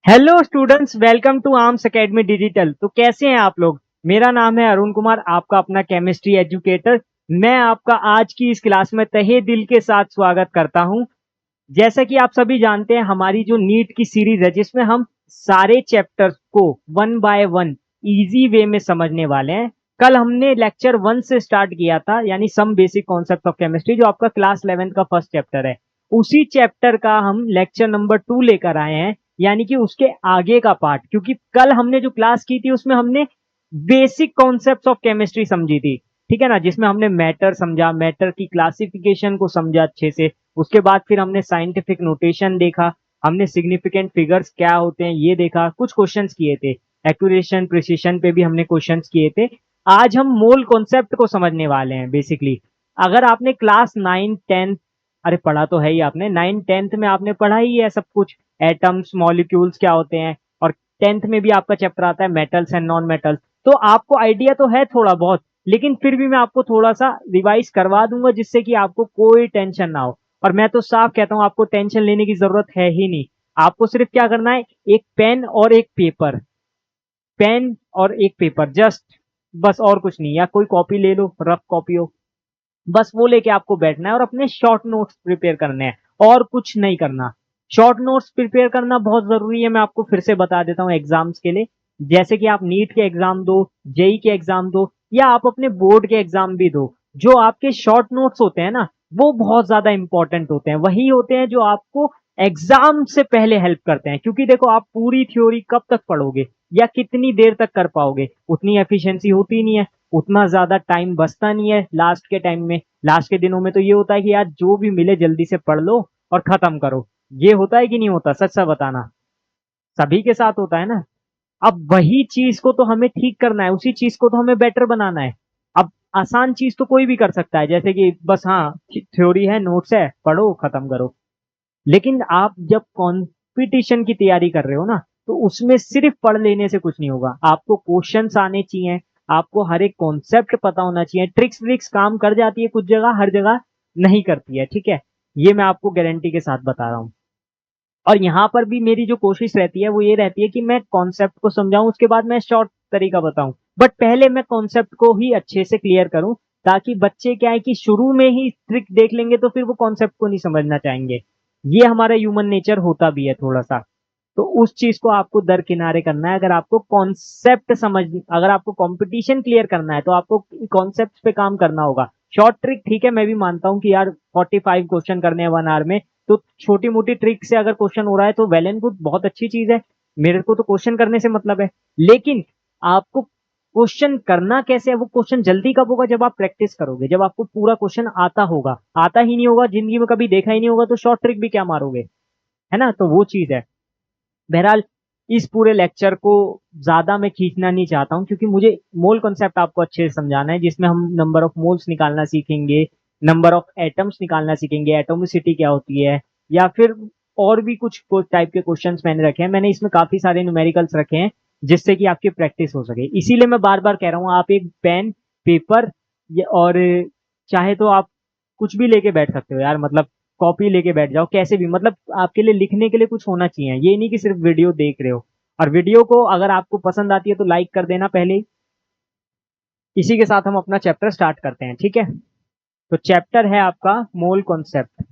Hello students, welcome to arms academy digital. तो कैसे हैं आप लोग। मेरा नाम है अरुण कुमार, आपका अपना केमिस्ट्री एजुकेटर। मैं आपका आज की इस क्लास में तहे दिल के साथ स्वागत करता हूं। जैसा कि आप सभी जानते हैं, हमारी जो नीट की सीरीज है जिसमें हम सारे चैप्टर्स को one by one easy way में समझने वाले हैं। कल हमने लेक्चर 1 से स्टार्ट किया था, यानी some basic concept of chemistry, जो आपका क्लास 11 का फर्स्ट चैप्टर है। उसी चैप्टर का हम लेक्चर नंबर 2 लेकर आए हैं, यानी कि उसके आगे का पार्ट। क्योंकि कल हमने जो क्लास की थी उसमें हमने बेसिक कॉन्सेप्ट्स ऑफ केमिस्ट्री समझी थी, ठीक है ना, जिसमें हमने मैटर समझा, मैटर की क्लासिफिकेशन को समझा अच्छे से। उसके बाद फिर हमने साइंटिफिक नोटेशन देखा, हमने सिग्निफिकेंट फिगर्स क्या होते हैं ये देखा, कुछ क्वेश्चंस किए थे, एक्यूरेशन प्रिसिशन पे भी हमने क्वेश्चंस किए थे। आज हम मोल कॉन्सेप्ट को समझने वाले हैं बेसिकली। अगर आपने क्लास 9 10, अरे पढ़ा तो है ही, आपने 9 10 में आपने पढ़ा ही है सब कुछ, एटम्स मॉलिक्यूल्स क्या होते हैं, और 10th में भी आपका चैप्टर आता है मेटल्स एंड नॉन मेटल्स। तो आपको आइडिया तो है थोड़ा बहुत, लेकिन फिर भी मैं आपको थोड़ा सा रिवाइज करवा दूंगा जिससे कि आपको कोई टेंशन ना हो। और मैं तो साफ कहता हूं, आपको टेंशन लेने की जरूरत है ही नहीं। आपको सिर्फ क्या करना है, एक पेन और एक पेपर, पेन और एक पेपर जस्ट, बस, और कुछ नहीं। या कोई कॉपी ले लो, रफ कॉपी हो, बस वो लेके आपको बैठना है और अपने शॉर्ट नोट्स प्रिपेयर करने हैं, और कुछ नहीं करना। शॉर्ट नोट्स प्रिपेयर करना बहुत जरूरी है, मैं आपको फिर से बता देता हूँ एग्जाम्स के लिए। जैसे कि आप नीट के एग्जाम दो, जेई के एग्जाम दो, या आप अपने बोर्ड के एग्जाम भी दो, जो आपके शॉर्ट नोट्स होते हैं ना, वो बहुत ज्यादा इंपॉर्टेंट होते हैं। वही होते हैं जो आपको एग्जाम से पहले हेल्प करते हैं। क्योंकि देखो, आप पूरी थ्योरी कब तक पढ़ोगे या कितनी देर तक कर पाओगे, उतनी एफिशिएंसी होती नहीं है, उतना ज्यादा टाइम बचता नहीं है लास्ट के टाइम में। लास्ट के दिनों में तो ये होता है कि यार जो भी मिले जल्दी से पढ़ लो और खत्म करो। ये होता है कि नहीं होता, सच सा बताना। सभी के साथ होता है ना। अब वही चीज को तो हमें ठीक करना है, उसी चीज को तो हमें बेटर बनाना है। अब आसान चीज तो कोई भी कर सकता है, जैसे कि बस हाँ, थ्योरी है, नोट्स है, पढ़ो खत्म करो। लेकिन आप जब कंपटीशन की तैयारी कर रहे हो ना, तो उसमें सिर्फ पढ़ लेने से कुछ नहीं होगा। आपको क्वेश्चंस आने चाहिए, आपको हर एक कॉन्सेप्ट पता होना चाहिए। ट्रिक्स व्रिक्स काम कर जाती है कुछ जगह, हर जगह नहीं करती है, ठीक है। ये मैं आपको गारंटी के साथ बता रहा हूँ। और यहाँ पर भी मेरी जो कोशिश रहती है वो ये रहती है कि मैं कॉन्सेप्ट को समझाऊं, उसके बाद मैं शॉर्ट तरीका बताऊं। बट पहले मैं कॉन्सेप्ट को ही अच्छे से क्लियर करूं, ताकि बच्चे क्या है कि शुरू में ही ट्रिक देख लेंगे तो फिर वो कॉन्सेप्ट को नहीं समझना चाहेंगे। ये हमारा ह्यूमन नेचर होता भी है थोड़ा सा। तो उस चीज को आपको दरकिनारे करना है। अगर आपको कॉन्सेप्ट समझ, अगर आपको कंपटीशन क्लियर करना है तो आपको कॉन्सेप्ट पे काम करना होगा। शॉर्ट ट्रिक ठीक है, मैं भी मानता हूँ कि यार 45 क्वेश्चन करने हैं 1 आवर में, तो छोटी मोटी ट्रिक से अगर क्वेश्चन हो रहा है तो वेल एंड गुड, बहुत अच्छी चीज है। मेरे को तो क्वेश्चन करने से मतलब है। लेकिन आपको क्वेश्चन करना कैसे है, वो क्वेश्चन जल्दी कब होगा, जब आप प्रैक्टिस करोगे, जब आपको पूरा क्वेश्चन आता होगा। आता ही नहीं होगा, जिंदगी में कभी देखा ही नहीं होगा, तो शॉर्ट ट्रिक भी क्या मारोगे, है ना। तो वो चीज है। बहरहाल, इस पूरे लेक्चर को ज्यादा मैं खींचना नहीं चाहता हूं, क्योंकि मुझे मोल कॉन्सेप्ट आपको अच्छे से समझाना है, जिसमें हम नंबर ऑफ मोल्स निकालना सीखेंगे, नंबर ऑफ एटम्स निकालना सीखेंगे, एटोमिसिटी क्या होती है, या फिर और भी कुछ टाइप के क्वेश्चंस मैंने रखे हैं। मैंने इसमें काफी सारे न्यूमेरिकल्स रखे हैं, जिससे कि आपकी प्रैक्टिस हो सके। इसीलिए मैं बार बार कह रहा हूँ, आप एक पेन, पेपर, और चाहे तो आप कुछ भी लेके बैठ सकते हो यार, मतलब कॉपी लेके बैठ जाओ, कैसे भी, मतलब आपके लिए लिखने के लिए कुछ होना चाहिए। ये नहीं कि सिर्फ वीडियो देख रहे हो। और वीडियो को अगर आपको पसंद आती है तो लाइक कर देना पहले ही। इसी के साथ हम अपना चैप्टर स्टार्ट करते हैं, ठीक है। तो चैप्टर है आपका मोल कॉन्सेप्ट।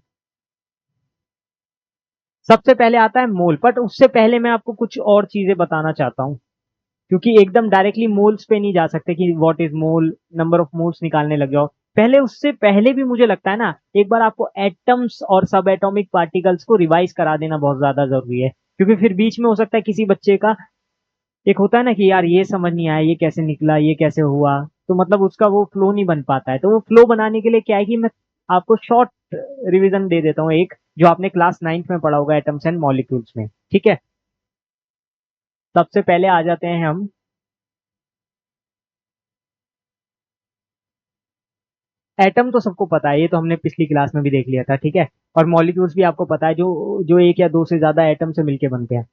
सबसे पहले आता है मोल, बट उससे पहले मैं आपको कुछ और चीजें बताना चाहता हूँ। क्योंकि एकदम डायरेक्टली मोल्स पे नहीं जा सकते कि what is mole, number of moles निकालने लग जाओ। पहले, उससे पहले भी मुझे लगता है ना, एक बार आपको एटम्स और सब एटॉमिक पार्टिकल्स को रिवाइज करा देना बहुत ज्यादा जरूरी है। क्योंकि फिर बीच में हो सकता है किसी बच्चे का एक होता है ना कि यार ये समझ नहीं आया, ये कैसे निकला, ये कैसे हुआ, तो मतलब उसका वो फ्लो नहीं बन पाता है। तो वो फ्लो बनाने के लिए क्या है कि मैं आपको शॉर्ट रिवीजन दे देता हूँ, एक जो आपने क्लास 9th में पढ़ा होगा, एटम्स एंड मॉलिक्यूल्स में, ठीक है। सबसे पहले आ जाते हैं हम। एटम तो सबको पता है, ये तो हमने पिछली क्लास में भी देख लिया था, ठीक है। और मॉलिक्यूल्स भी आपको पता है, जो जो एक या दो से ज्यादा एटम से मिलके बनते हैं।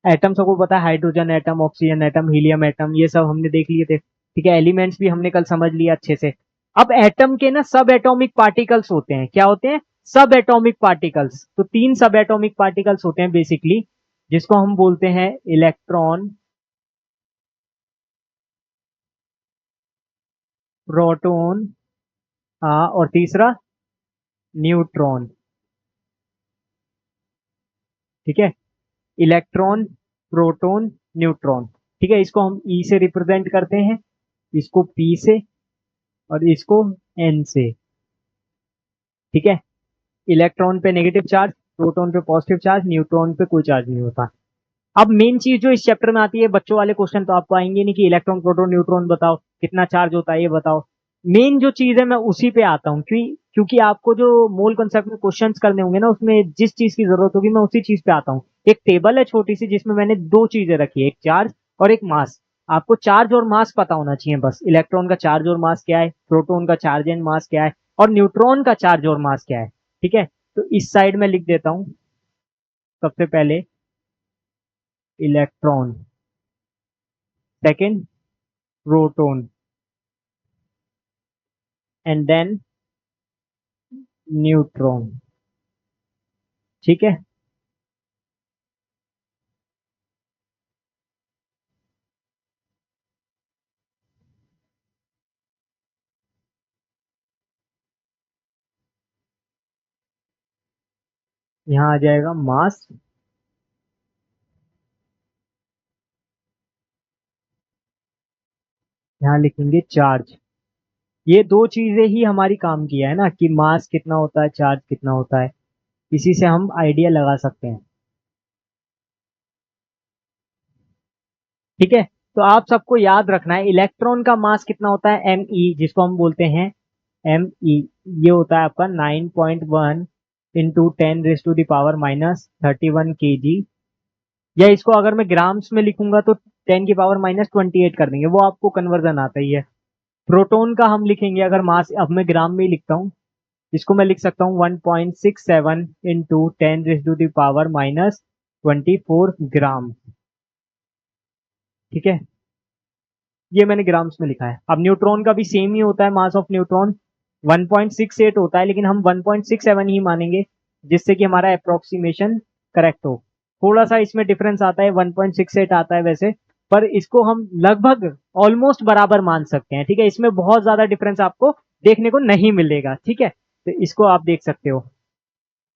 एटम सबको पता है, hydrogen atom, oxygen atom, helium atom, ये सब हमने देख लिए थे, ठीक है। एलिमेंट्स भी हमने कल समझ लिया अच्छे से। अब एटम के ना सब एटॉमिक पार्टिकल्स होते हैं, क्या होते हैं, सब एटॉमिक पार्टिकल्स। तो 3 सब एटॉमिक पार्टिकल्स होते हैं बेसिकली, जिसको हम बोलते हैं इलेक्ट्रॉन, प्रोटॉन, और तीसरा न्यूट्रॉन। ठीक है, इलेक्ट्रॉन, प्रोटॉन, न्यूट्रॉन। ठीक है, इसको हम ई से रिप्रेजेंट करते हैं, इसको पी से, और इसको एन से। ठीक है, इलेक्ट्रॉन पे नेगेटिव चार्ज, प्रोटॉन पे पॉजिटिव चार्ज, न्यूट्रॉन पे कोई चार्ज नहीं होता। अब मेन चीज जो इस चैप्टर में आती है, बच्चों वाले क्वेश्चन तो आपको आएंगे नहीं कि इलेक्ट्रॉन, प्रोटॉन, न्यूट्रॉन बताओ, कितना चार्ज होता है ये बताओ। मेन जो चीज है मैं उसी पे आता हूँ, क्योंकि आपको जो मोल कॉन्सेप्ट में क्वेश्चंस करने होंगे ना, उसमें जिस चीज की जरूरत होगी मैं उसी चीज पे आता हूँ। एक टेबल है छोटी सी, जिसमें मैंने दो चीजें रखी है, एक चार्ज और एक मास। आपको चार्ज और मास पता होना चाहिए बस। इलेक्ट्रॉन का चार्ज और मास क्या है, प्रोटॉन का चार्ज एंड मास क्या है, और न्यूट्रॉन का चार्ज और मास क्या है। ठीक है, तो इस साइड में लिख देता हूं सबसे पहले electron, second proton, and then neutron. ठीक है, यहां आ जाएगा मास, यहां लिखेंगे चार्ज। ये दो चीजें ही हमारी काम की है ना, कि मास कितना होता है, चार्ज कितना होता है। इसी से हम आइडिया लगा सकते हैं। ठीक है, तो आप सबको याद रखना है, इलेक्ट्रॉन का मास कितना होता है, एम ई, जिसको हम बोलते हैं एम ई। ये होता है आपका 9.1 इंटू 10⁻⁻31 kg। या इसको अगर मैं ग्राम्स में लिखूंगा तो 10⁻⁻28 कर देंगे, वो आपको कन्वर्जन आता ही है। प्रोटॉन का हम लिखेंगे अगर मास, अब मैं ग्राम में ही लिखता हूँ, इसको मैं लिख सकता हूँ 1.67 इंटू 10⁻⁻24 ग्राम। ठीक है, ये मैंने ग्राम्स में लिखा है। अब न्यूट्रॉन का भी सेम ही होता है, मास ऑफ न्यूट्रॉन 1.68 होता है, लेकिन हम 1.67 ही मानेंगे, जिससे कि हमारा अप्रोक्सीमेशन करेक्ट हो। थोड़ा सा इसमें डिफरेंस आता है, 1.68 आता है वैसे, पर इसको हम लगभग ऑलमोस्ट बराबर मान सकते हैं। ठीक है, इसमें बहुत ज्यादा डिफरेंस आपको देखने को नहीं मिलेगा। ठीक है, तो इसको आप देख सकते हो।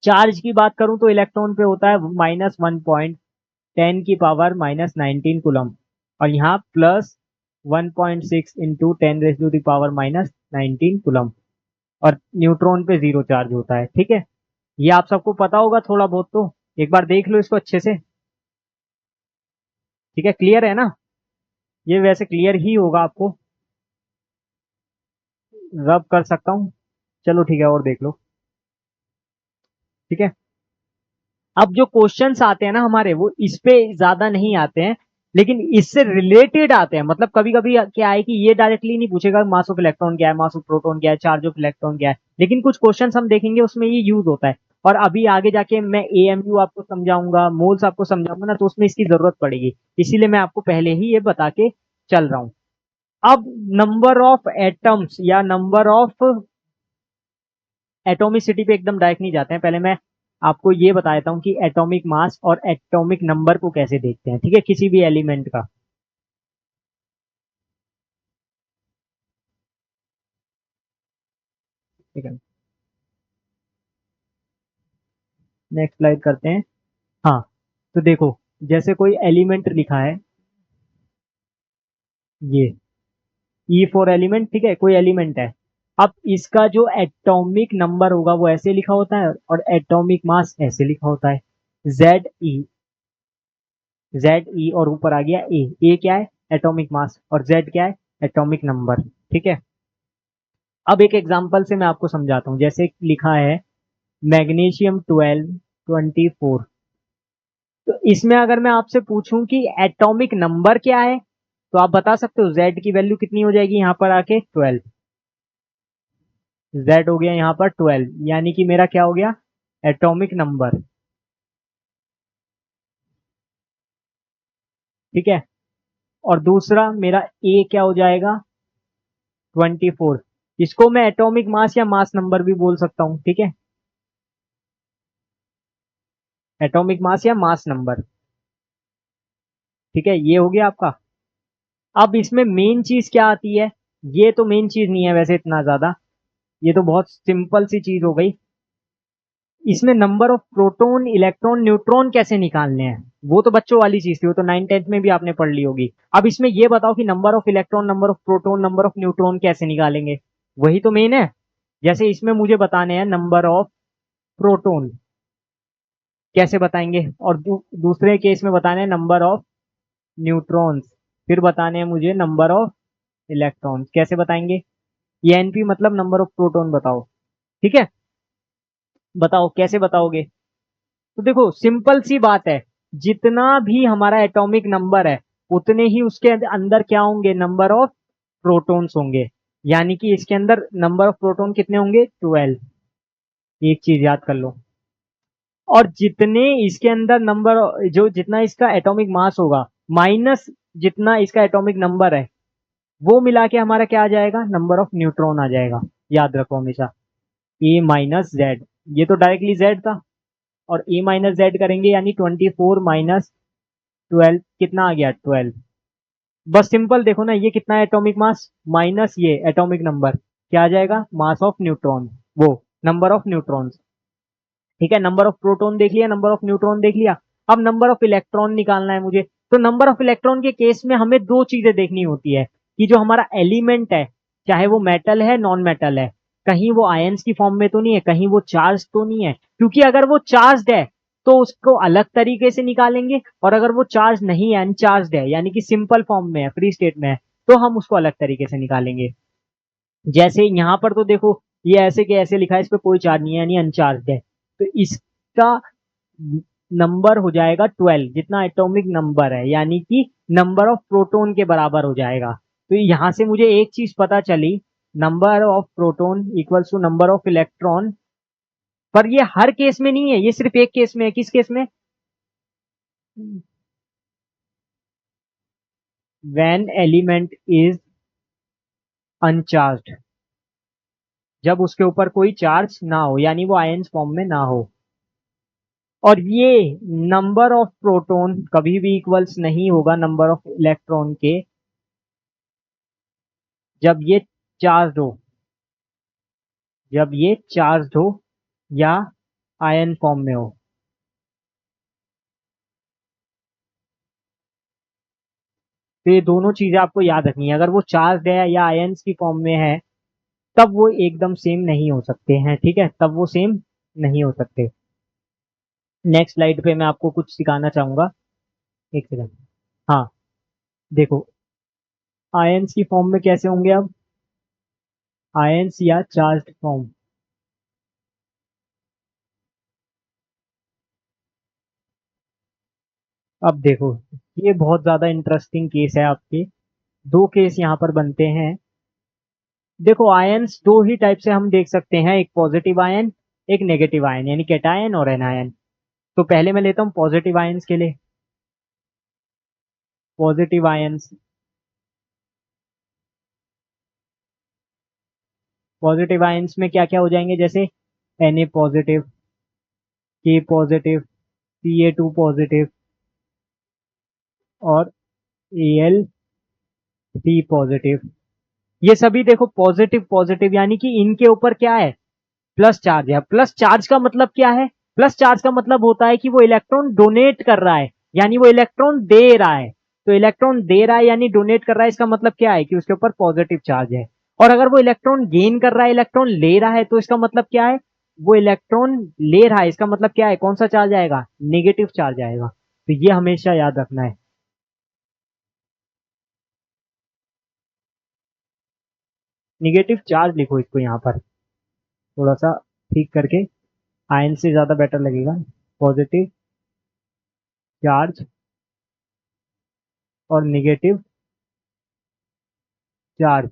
चार्ज की बात करूं तो इलेक्ट्रॉन पे होता है -1.10⁻⁻19 कूलम, और यहाँ +1.6 इंटू 10⁻⁻19 कूलम, और न्यूट्रॉन पे जीरो चार्ज होता है। ठीक है, ये आप सबको पता होगा थोड़ा बहुत, तो एक बार देख लो इसको अच्छे से। ठीक है, क्लियर है ना? ये वैसे क्लियर ही होगा, आपको रब कर सकता हूँ। चलो ठीक है, और देख लो। ठीक है, अब जो क्वेश्चंस आते हैं ना हमारे, वो इस पे ज्यादा नहीं आते हैं, लेकिन इससे रिलेटेड आते हैं। मतलब कभी कभी क्या है कि ये डायरेक्टली नहीं पूछेगा मास ऑफ इलेक्ट्रॉन क्या है, मास ऑफ प्रोटॉन क्या है, चार्ज ऑफ इलेक्ट्रॉन क्या है, लेकिन कुछ क्वेश्चंस हम देखेंगे उसमें ये यूज होता है। और अभी आगे जाके मैं एएमयू आपको समझाऊंगा, मोल्स आपको समझाऊंगा ना, तो उसमें इसकी जरूरत पड़ेगी। इसीलिए मैं आपको पहले ही ये बता के चल रहा हूं। अब नंबर ऑफ एटम्स या नंबर ऑफ एटोमिसिटी पे एकदम डायरेक्ट नहीं जाते हैं। पहले मैं आपको ये बता देता हूँ कि एटॉमिक मास और एटॉमिक नंबर को कैसे देखते हैं। ठीक है, किसी भी एलिमेंट का। ठीक है, नेक्स्ट स्लाइड करते हैं। हाँ, तो देखो, जैसे कोई एलिमेंट लिखा है, ये ई फॉर एलिमेंट। ठीक है, कोई एलिमेंट है। अब इसका जो एटॉमिक नंबर होगा वो ऐसे लिखा होता है, और एटॉमिक मास ऐसे लिखा होता है, ZE। ZE, और ऊपर आ गया ए क्या है, एटॉमिक मास, और जेड क्या है, एटॉमिक नंबर। ठीक है, अब एक एग्जांपल से मैं आपको समझाता हूँ। जैसे लिखा है मैग्नीशियम 1224, तो इसमें अगर मैं आपसे पूछूं कि एटॉमिक नंबर क्या है, तो आप बता सकते हो जेड की वैल्यू कितनी हो जाएगी, यहां पर आके 12। जेड हो गया यहाँ पर 12, यानी कि मेरा क्या हो गया, एटॉमिक नंबर। ठीक है, और दूसरा मेरा ए क्या हो जाएगा, 24। इसको मैं एटॉमिक मास या मास नंबर भी बोल सकता हूं। ठीक है, एटॉमिक मास या मास नंबर। ठीक है, ये हो गया आपका। अब इसमें मेन चीज क्या आती है, ये तो मेन चीज नहीं है वैसे इतना ज्यादा, ये तो बहुत सिंपल सी चीज हो गई। इसमें number of proton electron neutron कैसे निकालने हैं, वो तो बच्चों वाली चीज थी, वो तो 9th 10th में भी आपने पढ़ ली होगी। अब इसमें ये बताओ कि number of electron, number of proton, number of neutron कैसे निकालेंगे, वही तो मेन है। जैसे इसमें मुझे बताने हैं नंबर ऑफ प्रोटॉन, कैसे बताएंगे, और दूसरे केस में बताने हैं नंबर ऑफ न्यूट्रॉन्स, फिर बताने हैं मुझे नंबर ऑफ इलेक्ट्रॉन्स, कैसे बताएंगे। ये एनपी मतलब नंबर ऑफ प्रोटॉन बताओ, ठीक है, बताओ कैसे बताओगे। तो देखो सिंपल सी बात है, जितना भी हमारा एटॉमिक नंबर है उतने ही उसके अंदर क्या होंगे, नंबर ऑफ प्रोटॉन्स होंगे। यानी कि इसके अंदर नंबर ऑफ प्रोटॉन कितने होंगे, 12। एक चीज याद कर लो। और जितने इसके अंदर नंबर, जो जितना इसका एटॉमिक मास होगा माइनस जितना इसका एटॉमिक नंबर है, वो मिला के हमारा क्या आ जाएगा, नंबर ऑफ न्यूट्रॉन आ जाएगा। याद रखो हमेशा, ए माइनस जेड, ये तो डायरेक्टली जेड था, और ए माइनस जेड करेंगे यानी 24 - 12 कितना आ गया, 12। बस सिंपल देखो ना, ये कितना है एटॉमिक मास माइनस ये एटॉमिक नंबर, क्या आ जाएगा, मास ऑफ न्यूट्रॉन, वो नंबर ऑफ न्यूट्रॉन्स। ठीक है, नंबर ऑफ प्रोटॉन देख लिया, नंबर ऑफ न्यूट्रॉन देख लिया। अब नंबर ऑफ इलेक्ट्रॉन निकालना है मुझे। तो नंबर ऑफ इलेक्ट्रॉन के केस में हमें दो चीजें देखनी होती है, कि जो हमारा एलिमेंट है, चाहे वो मेटल है नॉन मेटल है, कहीं वो आयंस की फॉर्म में तो नहीं है, कहीं वो चार्ज तो नहीं है। क्योंकि अगर वो चार्ज है तो उसको अलग तरीके से निकालेंगे, और अगर वो चार्ज नहीं है, अनचार्ज है, यानी कि सिंपल फॉर्म में है, फ्री स्टेट में है, तो हम उसको अलग तरीके से निकालेंगे। जैसे यहाँ पर तो देखो, ये ऐसे के ऐसे लिखा है, इस पे कोई चार्ज नहीं है यानी अनचार्ज है, तो इसका नंबर हो जाएगा 12, जितना एटॉमिक नंबर है, यानी कि नंबर ऑफ प्रोटॉन के बराबर हो जाएगा। तो यहां से मुझे एक चीज पता चली, number of proton equals to number of electron. पर ये हर केस में नहीं है, ये सिर्फ एक केस में है। किस केस में, व्हेन एलिमेंट इज अनचार्ज्ड, जब उसके ऊपर कोई चार्ज ना हो, यानी वो आयंस फॉर्म में ना हो। और ये नंबर ऑफ प्रोटॉन कभी भी इक्वल्स नहीं होगा नंबर ऑफ इलेक्ट्रॉन के, जब ये चार्ज हो, जब ये चार्ज हो या आयन फॉर्म में हो। तो ये दोनों चीजें आपको याद रखनी है, अगर वो चार्ज है या आयन्स की फॉर्म में है, तब वो एकदम सेम नहीं हो सकते हैं, ठीक है, तब वो सेम नहीं हो सकते। नेक्स्ट स्लाइड पे मैं आपको कुछ सिखाना चाहूंगा, एक सेकंड। हाँ, देखो आयन्स की फॉर्म में कैसे होंगे अब, आयन्स या चार्ज फॉर्म। अब देखो, ये बहुत ज्यादा इंटरेस्टिंग केस है आपके, दो केस यहाँ पर बनते हैं। देखो आयन्स दो ही टाइप से हम देख सकते हैं, एक पॉजिटिव आयन, एक नेगेटिव आयन, यानी कैटायन और एनायन। तो पहले मैं लेता हूँ पॉजिटिव आयंस के लिए। पॉजिटिव आयंस, पॉजिटिव आयंस में क्या क्या हो जाएंगे, जैसे Na positive, K positive, Ca2 positive, और Al3 पॉजिटिव। ये सभी देखो पॉजिटिव पॉजिटिव, यानी कि इनके ऊपर क्या है, प्लस चार्ज है। प्लस चार्ज का मतलब क्या है, प्लस चार्ज का मतलब होता है कि वो इलेक्ट्रॉन डोनेट कर रहा है, यानी वो इलेक्ट्रॉन दे रहा है। तो इलेक्ट्रॉन दे रहा है यानी डोनेट कर रहा है, इसका मतलब क्या है कि उसके ऊपर पॉजिटिव चार्ज है। और अगर वो इलेक्ट्रॉन गेन कर रहा है, इलेक्ट्रॉन ले रहा है, तो इसका मतलब क्या है, वो इलेक्ट्रॉन ले रहा है, इसका मतलब क्या है, कौन सा चार्ज आएगा, नेगेटिव चार्ज आएगा। तो ये हमेशा याद रखना है। निगेटिव चार्ज लिखो इसको यहाँ पर, थोड़ा सा ठीक करके, आयन से ज्यादा बेटर लगेगा। पॉजिटिव चार्ज और निगेटिव चार्ज,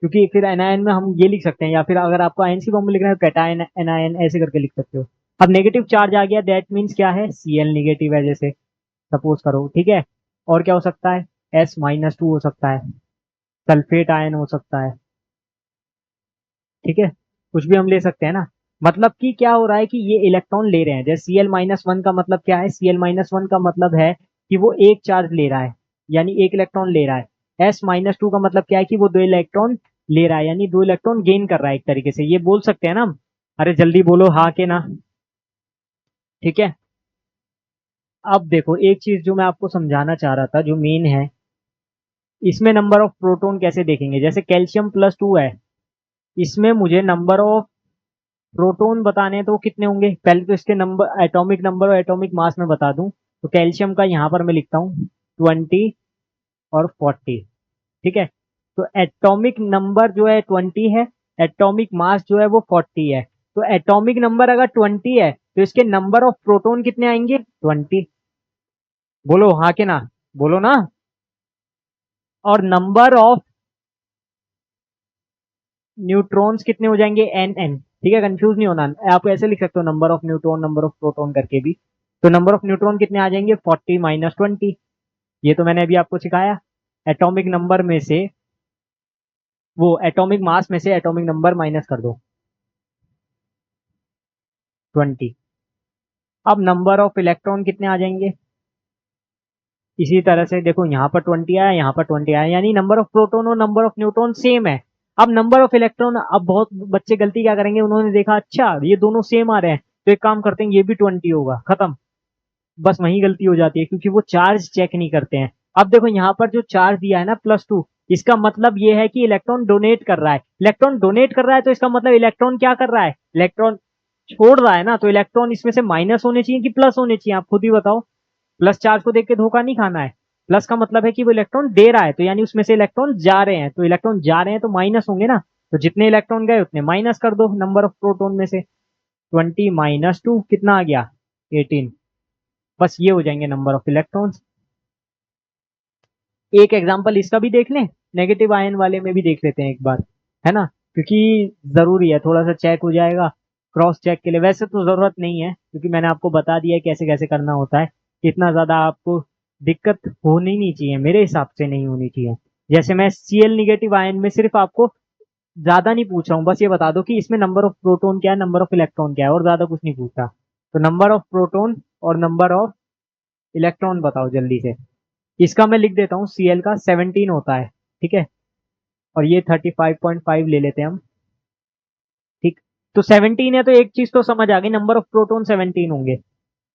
क्योंकि फिर एनायन में हम ये लिख सकते हैं, या फिर अगर आपको आयन की फॉर्म में लिखना है कैटायन एनायन ऐसे करके लिख सकते हो। अब नेगेटिव चार्ज आ गया, दैट मीन्स क्या है, Cl निगेटिव है, जैसे सपोज करो, ठीक है। और क्या हो सकता है, S-2 हो सकता है, सल्फेट आयन हो सकता है, ठीक है, कुछ भी हम ले सकते हैं ना। मतलब कि क्या हो रहा है कि ये इलेक्ट्रॉन ले रहे हैं। जैसे Cl-1 का मतलब क्या है, Cl-1 का मतलब है कि वो एक चार्ज ले रहा है, यानी एक इलेक्ट्रॉन ले रहा है। S-2 का मतलब क्या है कि वो दो इलेक्ट्रॉन ले रहा है, यानी दो इलेक्ट्रॉन गेन कर रहा है एक तरीके से, ये बोल सकते हैं ना हम। अरे जल्दी बोलो हाँ के ना। ठीक है। अब देखो एक चीज जो मैं आपको समझाना चाह रहा था, जो मेन है, इसमें नंबर ऑफ प्रोटॉन कैसे देखेंगे। जैसे कैल्शियम +2 है, इसमें मुझे नंबर ऑफ प्रोटॉन बताने हैं, तो वो कितने होंगे। पहले तो इसके नंबर, एटॉमिक नंबर और एटॉमिक मास में बता दूं, तो कैल्शियम का यहाँ पर मैं लिखता हूँ 20 और 40। ठीक है। तो एटॉमिक नंबर जो है 20 है, एटॉमिक मास जो है वो 40 है। तो एटॉमिक नंबर अगर 20 है तो इसके नंबर ऑफ प्रोटॉन कितने आएंगे, 20। बोलो हाँ के ना, बोलो ना। और नंबर ऑफ न्यूट्रॉन्स कितने हो जाएंगे, एन। ठीक है, कंफ्यूज नहीं होना, आप ऐसे लिख सकते हो number of neutron number of proton करके भी। तो नंबर ऑफ न्यूट्रॉन कितने आ जाएंगे, 40 - 20। ये तो मैंने अभी आपको सिखाया। एटॉमिक नंबर में से, वो एटॉमिक मास में से एटॉमिक नंबर माइनस कर दो, 20। अब नंबर ऑफ इलेक्ट्रॉन कितने आ जाएंगे, इसी तरह से देखो यहाँ पर 20 आया, यहाँ पर 20 आया, यानी नंबर ऑफ प्रोटॉन और नंबर ऑफ न्यूट्रॉन सेम है। अब नंबर ऑफ इलेक्ट्रॉन, अब बहुत बच्चे गलती क्या करेंगे, उन्होंने देखा अच्छा ये दोनों सेम आ रहे हैं, तो एक काम करते हैं ये भी 20 होगा, खत्म। बस वही गलती हो जाती है, क्योंकि वो चार्ज चेक नहीं करते हैं। अब देखो यहाँ पर जो चार्ज दिया है ना +2, इसका मतलब ये है कि इलेक्ट्रॉन डोनेट कर रहा है। इलेक्ट्रॉन डोनेट कर रहा है तो इसका मतलब इलेक्ट्रॉन क्या कर रहा है, इलेक्ट्रॉन छोड़ रहा है ना। तो इलेक्ट्रॉन इसमें से माइनस होने चाहिए कि प्लस होने चाहिए, आप खुद ही बताओ। प्लस चार्ज को देख के धोखा नहीं खाना है। प्लस का मतलब है कि वो इलेक्ट्रॉन दे रहा है, तो यानी उसमें से इलेक्ट्रॉन जा रहे हैं, तो इलेक्ट्रॉन जा रहे हैं तो माइनस होंगे ना। तो जितने इलेक्ट्रॉन गए उतने माइनस कर दो नंबर ऑफ प्रोटॉन में से। 20 - 2 कितना आ गया, 18। बस ये हो जाएंगे नंबर ऑफ इलेक्ट्रॉन्स। एक एग्जांपल इसका भी देख लें, नेगेटिव आयन वाले में भी देख लेते हैं एक बार, है ना, क्योंकि जरूरी है, थोड़ा सा चेक हो जाएगा क्रॉस चेक के लिए। वैसे तो जरूरत नहीं है, क्योंकि मैंने आपको बता दिया है कैसे कैसे करना होता है। इतना ज्यादा आपको दिक्कत होनी नहीं चाहिए, मेरे हिसाब से नहीं होनी चाहिए। जैसे मैं Cl निगेटिव आयन में सिर्फ आपको ज्यादा नहीं पूछ रहा हूँ, बस ये बता दो कि इसमें नंबर ऑफ प्रोटॉन क्या है, नंबर ऑफ इलेक्ट्रॉन क्या है, और ज्यादा कुछ नहीं पूछ रहा। तो नंबर ऑफ प्रोटॉन और नंबर ऑफ इलेक्ट्रॉन बताओ जल्दी से। इसका मैं लिख देता हूँ, Cl का 17 होता है। ठीक है, और ये 35.5 ले लेते हैं हम। ठीक, तो 17 है, तो एक चीज तो समझ आ गई, नंबर ऑफ प्रोटॉन 17 होंगे।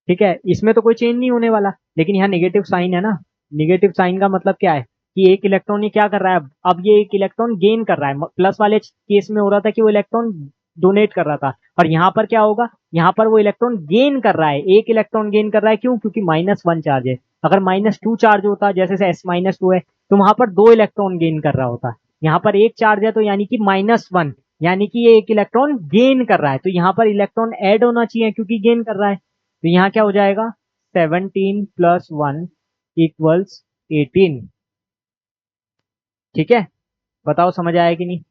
ठीक है, इसमें तो कोई चेंज नहीं होने वाला, लेकिन यहाँ नेगेटिव साइन है ना। नेगेटिव साइन का मतलब क्या है कि एक इलेक्ट्रॉन ये क्या कर रहा है, अब ये एक इलेक्ट्रॉन गेन कर रहा है। प्लस वाले केस में हो रहा था कि वो इलेक्ट्रॉन डोनेट कर रहा था, और यहाँ पर क्या होगा, यहाँ पर वो इलेक्ट्रॉन गेन कर रहा है, एक इलेक्ट्रॉन गेन कर रहा है। क्यों, क्योंकि -1 चार्ज है। अगर -2 चार्ज होता, जैसे S-2 है, तो वहां पर दो इलेक्ट्रॉन गेन कर रहा होता। यहाँ पर एक चार्ज है, तो यानी कि -1, यानी कि ये एक इलेक्ट्रॉन गेन कर रहा है, तो यहाँ पर इलेक्ट्रॉन ऐड होना चाहिए क्योंकि गेन कर रहा है। तो यहाँ क्या हो जाएगा, 17 + 1 = 18। ठीक है, बताओ समझ आया कि नहीं।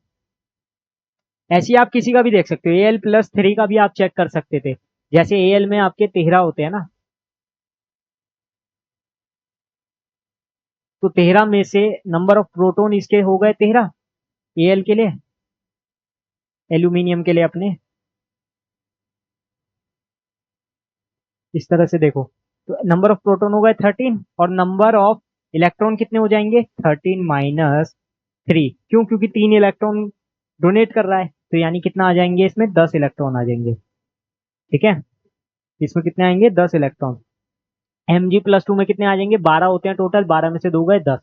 ऐसे ही आप किसी का भी देख सकते हो, Al+3 का भी आप चेक कर सकते थे। जैसे Al में आपके 13 होते हैं ना, तो 13 में से नंबर ऑफ प्रोटॉन इसके हो गए 13, Al के लिए, एल्यूमिनियम के लिए अपने। इस तरह से देखो, तो नंबर ऑफ प्रोटॉन हो गए 13, और नंबर ऑफ इलेक्ट्रॉन कितने हो जाएंगे, 13 - 3। क्यों, क्योंकि 3 इलेक्ट्रॉन डोनेट कर रहा है, तो यानी कितना आ जाएंगे, इसमें 10 इलेक्ट्रॉन आ जाएंगे। ठीक है, इसमें कितने आएंगे, 10 इलेक्ट्रॉन। Mg+2 में कितने आ जाएंगे, 12 होते हैं टोटल, 12 में से 2 गए 10।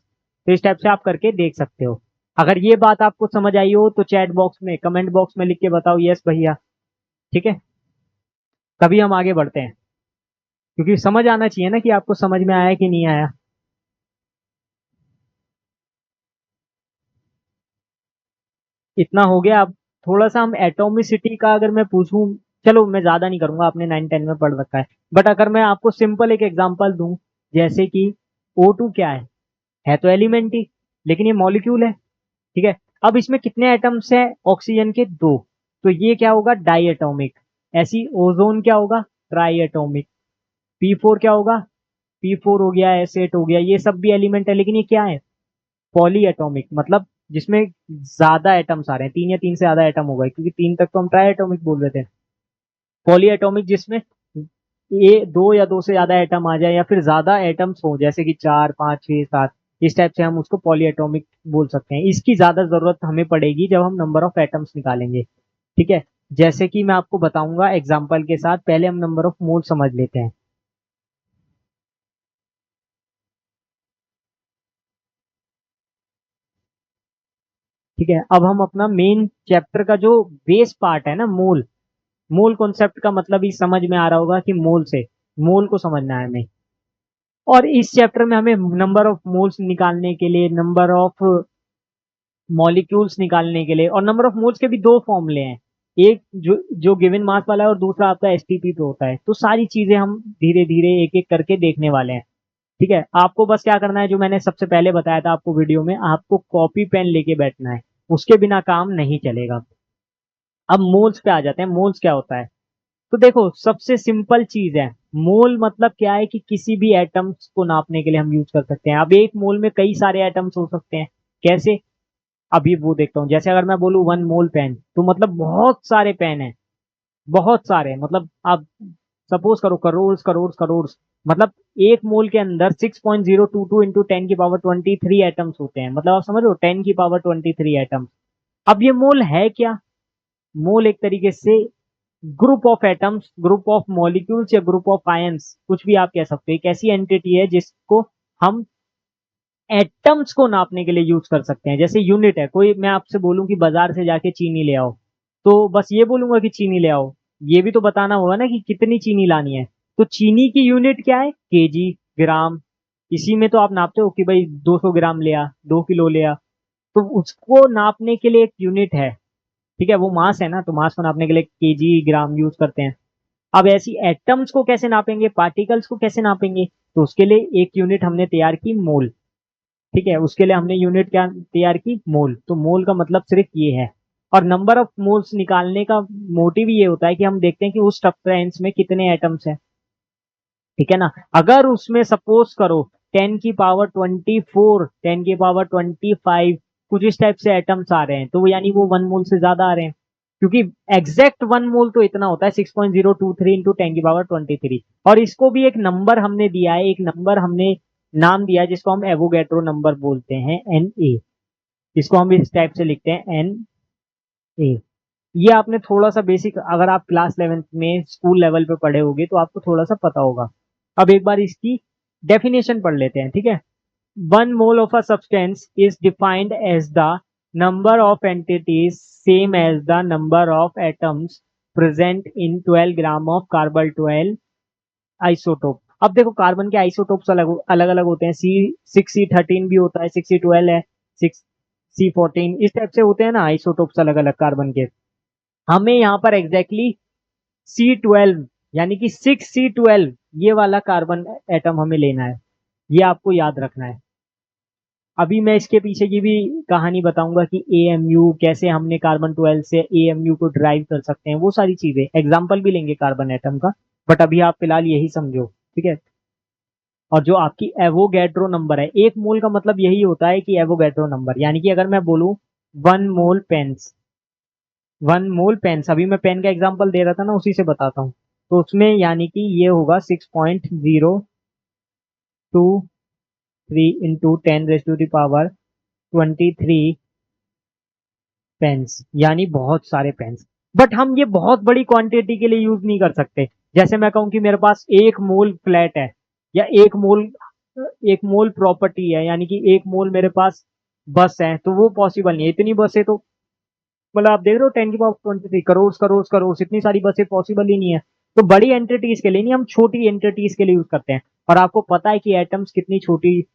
तो इस टाइप से आप करके देख सकते हो। अगर ये बात आपको समझ आई हो तो चैट बॉक्स में, कमेंट बॉक्स में लिख के बताओ यस भैया। ठीक है, तभी हम आगे बढ़ते हैं, क्योंकि समझ आना चाहिए ना कि आपको समझ में आया कि नहीं आया। इतना हो गया। अब थोड़ा सा हम एटोमिसिटी का अगर मैं पूछूं, चलो मैं ज्यादा नहीं करूंगा, आपने 9-10 में पढ़ रखा है, बट अगर मैं आपको सिंपल एक एग्जांपल दूं, जैसे कि O2 क्या है तो एलिमेंट ही, लेकिन ये मॉलिक्यूल है। ठीक है, अब इसमें कितने एटम्स हैं, ऑक्सीजन के 2, तो ये क्या होगा, डाई एटोमिक। ऐसी ओजोन क्या होगा, ट्राई एटोमिक। P4 क्या होगा, P4 हो गया, S8 हो गया, ये सब भी एलिमेंट है, लेकिन ये क्या है, पॉली एटॉमिक, मतलब जिसमें ज्यादा एटम्स आ रहे हैं, 3 या 3 से ज्यादा एटम हो गए, क्योंकि 3 तक तो हम ट्राई एटॉमिक बोल रहे थे। पॉली एटॉमिक जिसमें ये दो या दो से ज्यादा एटम आ जाए या फिर ज्यादा एटम्स हो, जैसे कि 4 5 6 7, इस टाइप से हम उसको पॉली एटॉमिक बोल सकते हैं। इसकी ज्यादा जरूरत हमें पड़ेगी जब हम नंबर ऑफ एटम्स निकालेंगे। ठीक है, जैसे कि मैं आपको बताऊंगा एग्जाम्पल के साथ। पहले हम नंबर ऑफ मोल समझ लेते हैं। ठीक है, अब हम अपना मेन चैप्टर का जो बेस पार्ट है ना, मोल, मोल कॉन्सेप्ट का मतलब ही समझ में आ रहा होगा कि मोल से, मोल को समझना है हमें। और इस चैप्टर में हमें नंबर ऑफ मोल्स निकालने के लिए, नंबर ऑफ मॉलिक्यूल्स निकालने के लिए, और नंबर ऑफ मोल्स के भी दो फॉर्मूले हैं, एक जो जो गिवन मास वाला है और दूसरा आपका एसटीपी पे होता है। तो सारी चीजें हम धीरे धीरे एक एक करके देखने वाले हैं। ठीक है, आपको बस क्या करना है, जो मैंने सबसे पहले बताया था आपको वीडियो में, आपको कॉपी पेन लेके बैठना है, उसके बिना काम नहीं चलेगा। अब मोल्स पे आ जाते हैं। मोल्स क्या होता है? तो देखो, सबसे सिंपल चीज है, मोल मतलब क्या है कि किसी भी एटम्स को नापने के लिए हम यूज कर सकते हैं। अब एक मोल में कई सारे एटम्स हो सकते हैं। कैसे? अभी वो देखता हूँ। जैसे अगर मैं बोलूँ 1 मोल पेन, तो मतलब बहुत सारे पेन है, बहुत सारे, मतलब आप सपोज करो करोड़ करोड़ करोड़, मतलब एक मोल के अंदर 6.022 इंटू 10 की पावर 23 एटम्स होते हैं। मतलब आप समझ रहे हो, 10 की पावर 23 एटम्स। अब ये मोल है क्या? मोल एक तरीके से group of atoms, group of molecules या ग्रुप ऑफ आयंस, कुछ भी आप कह सकते हो। एक ऐसी एंटिटी है जिसको हम एटम्स को नापने के लिए यूज कर सकते हैं। जैसे यूनिट है कोई, मैं आपसे बोलूं कि बाजार से जाके चीनी ले आओ, तो बस ये बोलूंगा कि चीनी ले आओ, ये भी तो बताना होगा ना कि कितनी चीनी लानी है। तो चीनी की यूनिट क्या है? केजी, ग्राम। इसी में तो आप नापते हो कि भाई 200 ग्राम लिया, 2 किलो लिया। तो उसको नापने के लिए एक यूनिट है। ठीक है, वो मास है ना, तो मास को नापने के लिए केजी, ग्राम यूज करते हैं। अब ऐसी एटम्स को कैसे नापेंगे, पार्टिकल्स को कैसे नापेंगे? तो उसके लिए एक यूनिट हमने तैयार की, मोल। ठीक है, उसके लिए हमने यूनिट क्या तैयार की? मोल। तो मोल का मतलब सिर्फ ये है। और नंबर ऑफ मोल्स निकालने का मोटिव ये होता है कि हम देखते हैं कि उस सब्सटेंस में कितने एटम्स हैं। ठीक है ना, अगर उसमें सपोज करो 10 की पावर 24, 10 की पावर 25, कुछ इस टाइप से एटम्स आ रहे हैं, तो वो यानी वो 1 मोल से ज्यादा आ रहे हैं। क्योंकि एग्जैक्ट 1 मोल तो इतना होता है, 6.023 इंटू 10 की पावर 23। और इसको भी एक नंबर हमने दिया है, एक नंबर हमने नाम दिया है जिसको हम एवोगैड्रो नंबर बोलते हैं, NA। इसको हम इस टाइप से लिखते हैं, NA। ये आपने थोड़ा सा बेसिक, अगर आप क्लास 11th में स्कूल लेवल पे पढ़े होगे तो आपको थोड़ा सा पता होगा। अब एक बार इसकी डेफिनेशन पढ़ लेते हैं। ठीक है, 1 mole of a substance is defined as the number of entities same as the number of atoms present in 12 gram of carbon 12 isotope. अब देखो, कार्बन के आइसोटोप्स अलग अलग अलग होते हैं। C6C13 भी होता है, 6C12 है, 6C14, इस टाइप से होते हैं ना आइसोटोप्स अलग अलग कार्बन के। हमें यहाँ पर एग्जैक्टली C12 यानी कि 6C12 ये वाला कार्बन एटम हमें लेना है। ये आपको याद रखना है। अभी मैं इसके पीछे की भी कहानी बताऊंगा कि AMU कैसे हमने कार्बन 12 से AMU को ड्राइव कर सकते हैं, वो सारी चीजें एग्जाम्पल भी लेंगे कार्बन एटम का। बट अभी आप फिलहाल यही समझो। ठीक है, और जो आपकी एवोगैड्रो नंबर है, 1 मोल का मतलब यही होता है कि एवोगैड्रो नंबर, यानी कि अगर मैं बोलूं 1 मोल पेंस, 1 मोल पेंस, अभी मैं पेन का एग्जांपल दे रहा था ना, उसी से बताता हूँ। तो उसमें यानी कि ये होगा 6.023 into 10 raise to the power 23 pence, यानी बहुत सारे पेंस। बट हम ये बहुत बड़ी क्वांटिटी के लिए यूज नहीं कर सकते। जैसे मैं कहूँ कि मेरे पास 1 मोल फ्लैट है, या 1 मोल, 1 मोल प्रॉपर्टी है, यानी कि 1 मोल मेरे पास बस है, तो वो पॉसिबल नहीं है। इतनी बसें तो, मतलब आप देख रहे हो 10 की पावर 23, करोड़ करोड़ करोड़, इतनी सारी बसें पॉसिबल ही नहीं है। तो बड़ी एंटिटीज के लिए नहीं, हम छोटी एंटिटीज के लिए यूज करते हैं। और आपको पता है कि एटम्स कितनी छोटी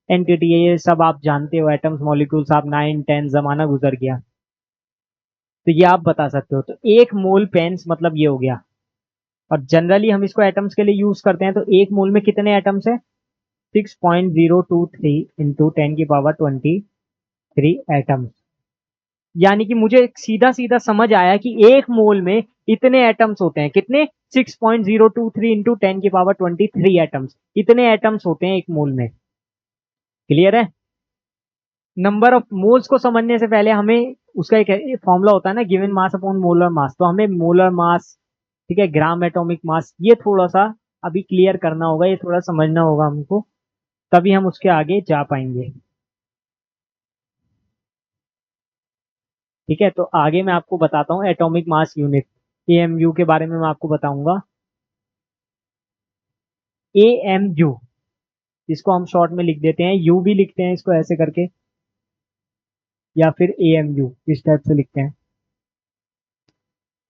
एंटिटी है, ये सब आप जानते हो। एटम्स, मॉलिक्यूल्स, आप 9 10 जमाना गुजर गया, तो ये आप बता सकते हो। तो 1 मोल पेंस मतलब ये हो गया। और जनरली हम इसको एटम्स के लिए यूज करते हैं। तो 1 मोल में कितने एटम्स है? 6.023 इंटू 10 की पावर 23 एटम्स। यानी कि मुझे सीधा सीधा समझ आया कि 1 मोल में इतने एटम्स होते हैं। कितने? 6.023 इंटू 10 की पावर 23 एटम्स। इतने एटम्स होते हैं 1 मोल में। क्लियर है? नंबर ऑफ मोल्स को समझने से पहले हमें उसका एक फॉर्मूला होता है ना, given mass upon molar mass. तो हमें मोलर मास ठीक है, ग्राम एटॉमिक मास, ये थोड़ा सा अभी क्लियर करना होगा, ये थोड़ा समझना होगा हमको, तभी हम उसके आगे जा पाएंगे। ठीक है, तो आगे मैं आपको बताता हूँ एटॉमिक मास यूनिट, एएमयू के बारे में मैं आपको बताऊंगा। एएमयू, इसको हम शॉर्ट में लिख देते हैं, यू भी लिखते हैं इसको ऐसे करके, या फिर एएमयू इस टाइप से लिखते हैं,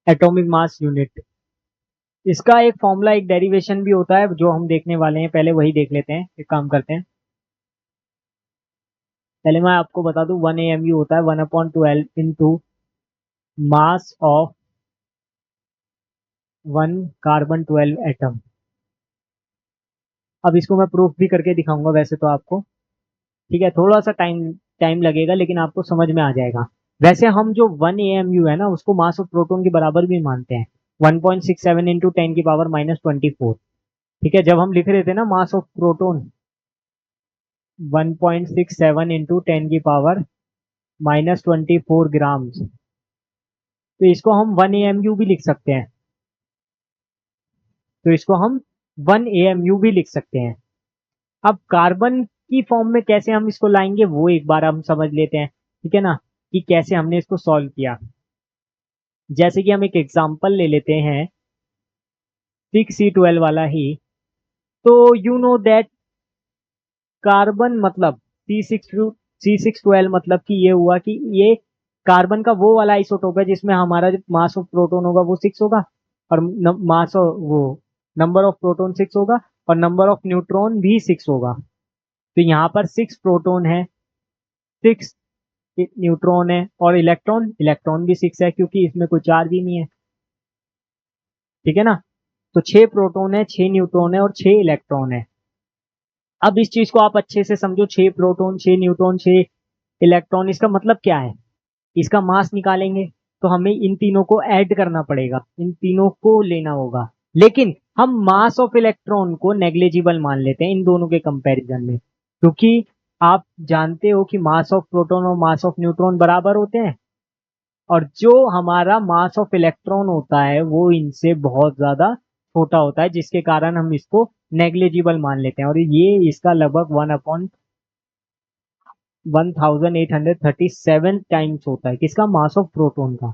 एटॉमिक मास यूनिट। इसका एक फॉर्मूला, एक डेरिवेशन भी होता है जो हम देखने वाले हैं, पहले वही देख लेते हैं। एक काम करते हैं, पहले मैं आपको बता दूं, 1 AMU होता है 1/12 into mass of 1 carbon 12 atom. अब इसको मैं प्रूफ भी करके दिखाऊंगा वैसे तो आपको, ठीक है, थोड़ा सा टाइम टाइम लगेगा लेकिन आपको समझ में आ जाएगा। वैसे हम जो 1 AMU है ना, उसको मास ऑफ प्रोटॉन के बराबर भी मानते हैं, 1.67 इंटू 10⁻⁻²4। ठीक है, जब हम लिख रहे थे ना mass of proton 1.67 into 10⁻⁻24 grams, तो इसको हम 1 AMU भी लिख सकते हैं, तो इसको हम 1 AMU भी लिख सकते हैं। अब कार्बन की फॉर्म में कैसे हम इसको लाएंगे वो एक बार हम समझ लेते हैं, ठीक है ना, कि कैसे हमने इसको सॉल्व किया। जैसे कि हम एक एग्जांपल ले लेते हैं 6C12 वाला ही। तो यू नो दैट कार्बन मतलब C612 मतलब कि ये हुआ कि ये कार्बन का वो वाला आइसोटोप है जिसमें हमारा जो मास ऑफ प्रोटॉन होगा वो 6 होगा, और मास वो नंबर ऑफ प्रोटॉन 6 होगा, और नंबर ऑफ न्यूट्रॉन भी 6 होगा। तो यहाँ पर 6 प्रोटॉन है, 6 न्यूट्रॉन है, और इलेक्ट्रॉन इलेक्ट्रॉन भी 6 है क्योंकि इसमें कोई चार्ज ही नहीं है। ठीक है ना, तो 6 प्रोटॉन है, 6 न्यूट्रॉन है, और 6 इलेक्ट्रॉन है। अब इस चीज को आप अच्छे से समझो, 6 प्रोटॉन, 6 न्यूट्रॉन, 6 इलेक्ट्रॉन, इसका मतलब क्या है। इसका मास निकालेंगे तो हमें इन तीनों को ऐड करना पड़ेगा, इन तीनों को लेना होगा, लेकिन हम मास ऑफ इलेक्ट्रॉन को नेग्लिजिबल मान लेते हैं इन दोनों के कंपैरिजन में, क्योंकि आप जानते हो कि मास ऑफ प्रोटॉन और मास ऑफ न्यूट्रॉन बराबर होते हैं, और जो हमारा मास ऑफ इलेक्ट्रॉन होता है वो इनसे बहुत ज्यादा छोटा होता है, जिसके कारण हम इसको नेग्लिजिबल मान लेते हैं, और ये इसका लगभग 1/1837 टाइम्स होता है, किसका, मास ऑफ प्रोटॉन का।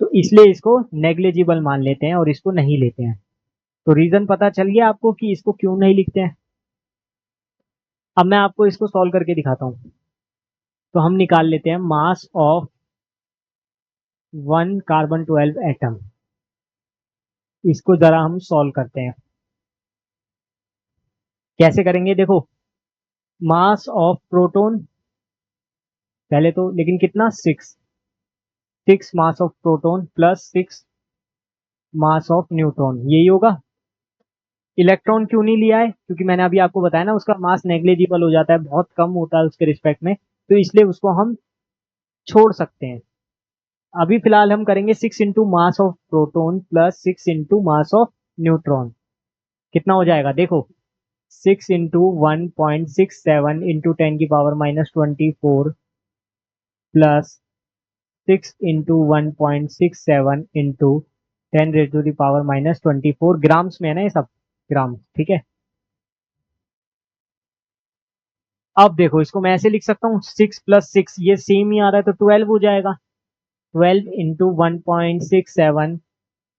तो इसलिए इसको नेग्लिजिबल मान लेते हैं और इसको नहीं लेते हैं। तो रीजन पता चल गया आपको कि इसको क्यों नहीं लिखते हैं। अब मैं आपको इसको सॉल्व करके दिखाता हूं। तो हम निकाल लेते हैं मास ऑफ 1 कार्बन 12 एटम, इसको जरा हम सॉल्व करते हैं। कैसे करेंगे देखो, मास ऑफ प्रोटॉन पहले तो, लेकिन कितना, 6 mass of proton plus 6 mass of neutron, यही होगा। इलेक्ट्रॉन क्यों नहीं लिया है, क्योंकि मैंने अभी आपको बताया ना उसका मास नेग्लिजिबल हो जाता है, बहुत कम होता है उसके रिस्पेक्ट में, तो इसलिए उसको हम छोड़ सकते हैं। अभी फिलहाल हम करेंगे 6 into mass of proton plus 6 into mass of neutron, कितना हो जाएगा देखो, 6 into 1.67 into 10⁻⁻24 plus 6 into 1.67 into 10⁻⁻24 grams में है ना ये सब, ग्राम, ठीक है। अब देखो इसको मैं ऐसे लिख सकता हूँ, 6 प्लस 6 ये सेम ही आ रहा है तो 12 हो जाएगा, 12 इंटू 1.67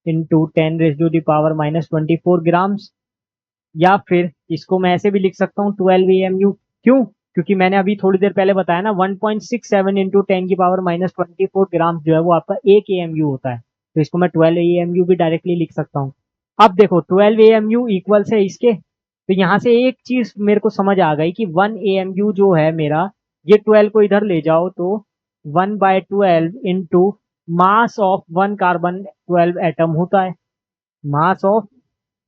इंटू 10⁻⁻24 ग्राम्स। या फिर इसको मैं ऐसे भी लिख सकता हूँ 12 AMU, क्यों, क्योंकि मैंने अभी थोड़ी देर पहले बताया ना 1.67 इंटू 10⁻⁻24 ग्राम्स जो है वो आपका 1 AMU होता है, तो इसको मैं 12 AMU भी डायरेक्टली लिख सकता हूँ। अब देखो 12 AMU इक्वल्स है इसके, तो यहां से एक चीज मेरे को समझ आ गई कि 1 AMU जो है मेरा, ये 12 को इधर ले जाओ तो 1/12 into mass of 1 carbon 12 atom होता है, मास ऑफ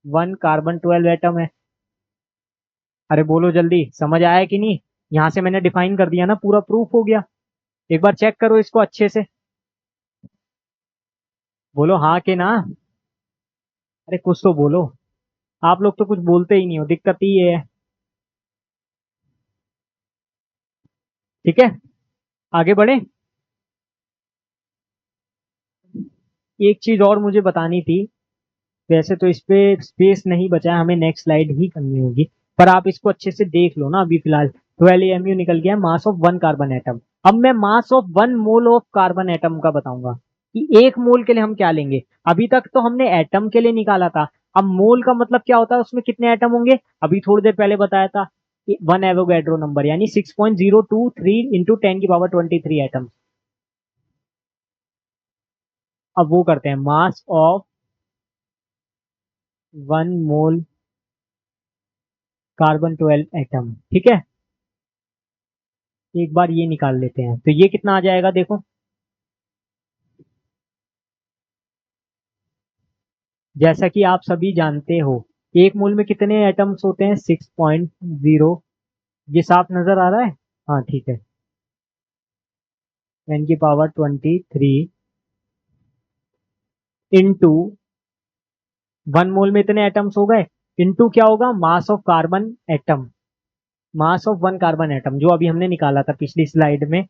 1 कार्बन 12 एटम है। अरे बोलो जल्दी, समझ आया कि नहीं। यहां से मैंने डिफाइन कर दिया ना, पूरा प्रूफ हो गया। एक बार चेक करो इसको अच्छे से, बोलो हाँ के ना। अरे कुछ तो बोलो, आप लोग तो कुछ बोलते ही नहीं हो, दिक्कत ही ये है। ठीक है, आगे बढ़े। एक चीज और मुझे बतानी थी। वैसे तो इस पे स्पेस नहीं बचा है, हमें नेक्स्ट स्लाइड ही करनी होगी, पर आप इसको अच्छे से देख लो ना। अभी फिलहाल 12 AMU निकल गया, mass of one carbon atom. अब मैं mass of 1 mole of carbon atom का बताऊंगा कि 1 मोल के लिए हम क्या लेंगे। अभी तक तो हमने एटम के लिए निकाला था, अब मोल का मतलब क्या होता है, उसमें कितने एटम होंगे। अभी थोड़ी देर पहले बताया था कि 1 एवोगैड्रो नंबर, यानी 6.023 इंटू 10 की पावर 23 एटम। अब वो करते हैं mass of 1 mole carbon 12 atom, ठीक है। एक बार ये निकाल लेते हैं, तो ये कितना आ जाएगा देखो। जैसा कि आप सभी जानते हो, 1 मोल में कितने एटम्स होते हैं, 6.0। ये साफ नजर आ रहा है, हाँ ठीक है। 10 की पावर 23 इंटू 1 मोल में इतने एटम्स हो गए, इंटू क्या होगा, mass of carbon atom. Mass of 1 carbon atom जो अभी हमने निकाला था पिछली स्लाइड में,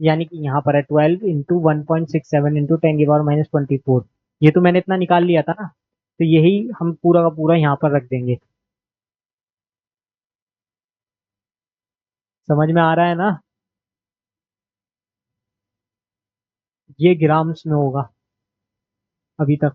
यानी कि यहाँ पर है 12 इंटू 1.67 इंटू 10 की पावर -24। ये तो मैंने इतना निकाल लिया था ना, तो यही हम पूरा का पूरा यहाँ पर रख देंगे। समझ में आ रहा है ना। ये ग्राम्स में होगा अभी तक,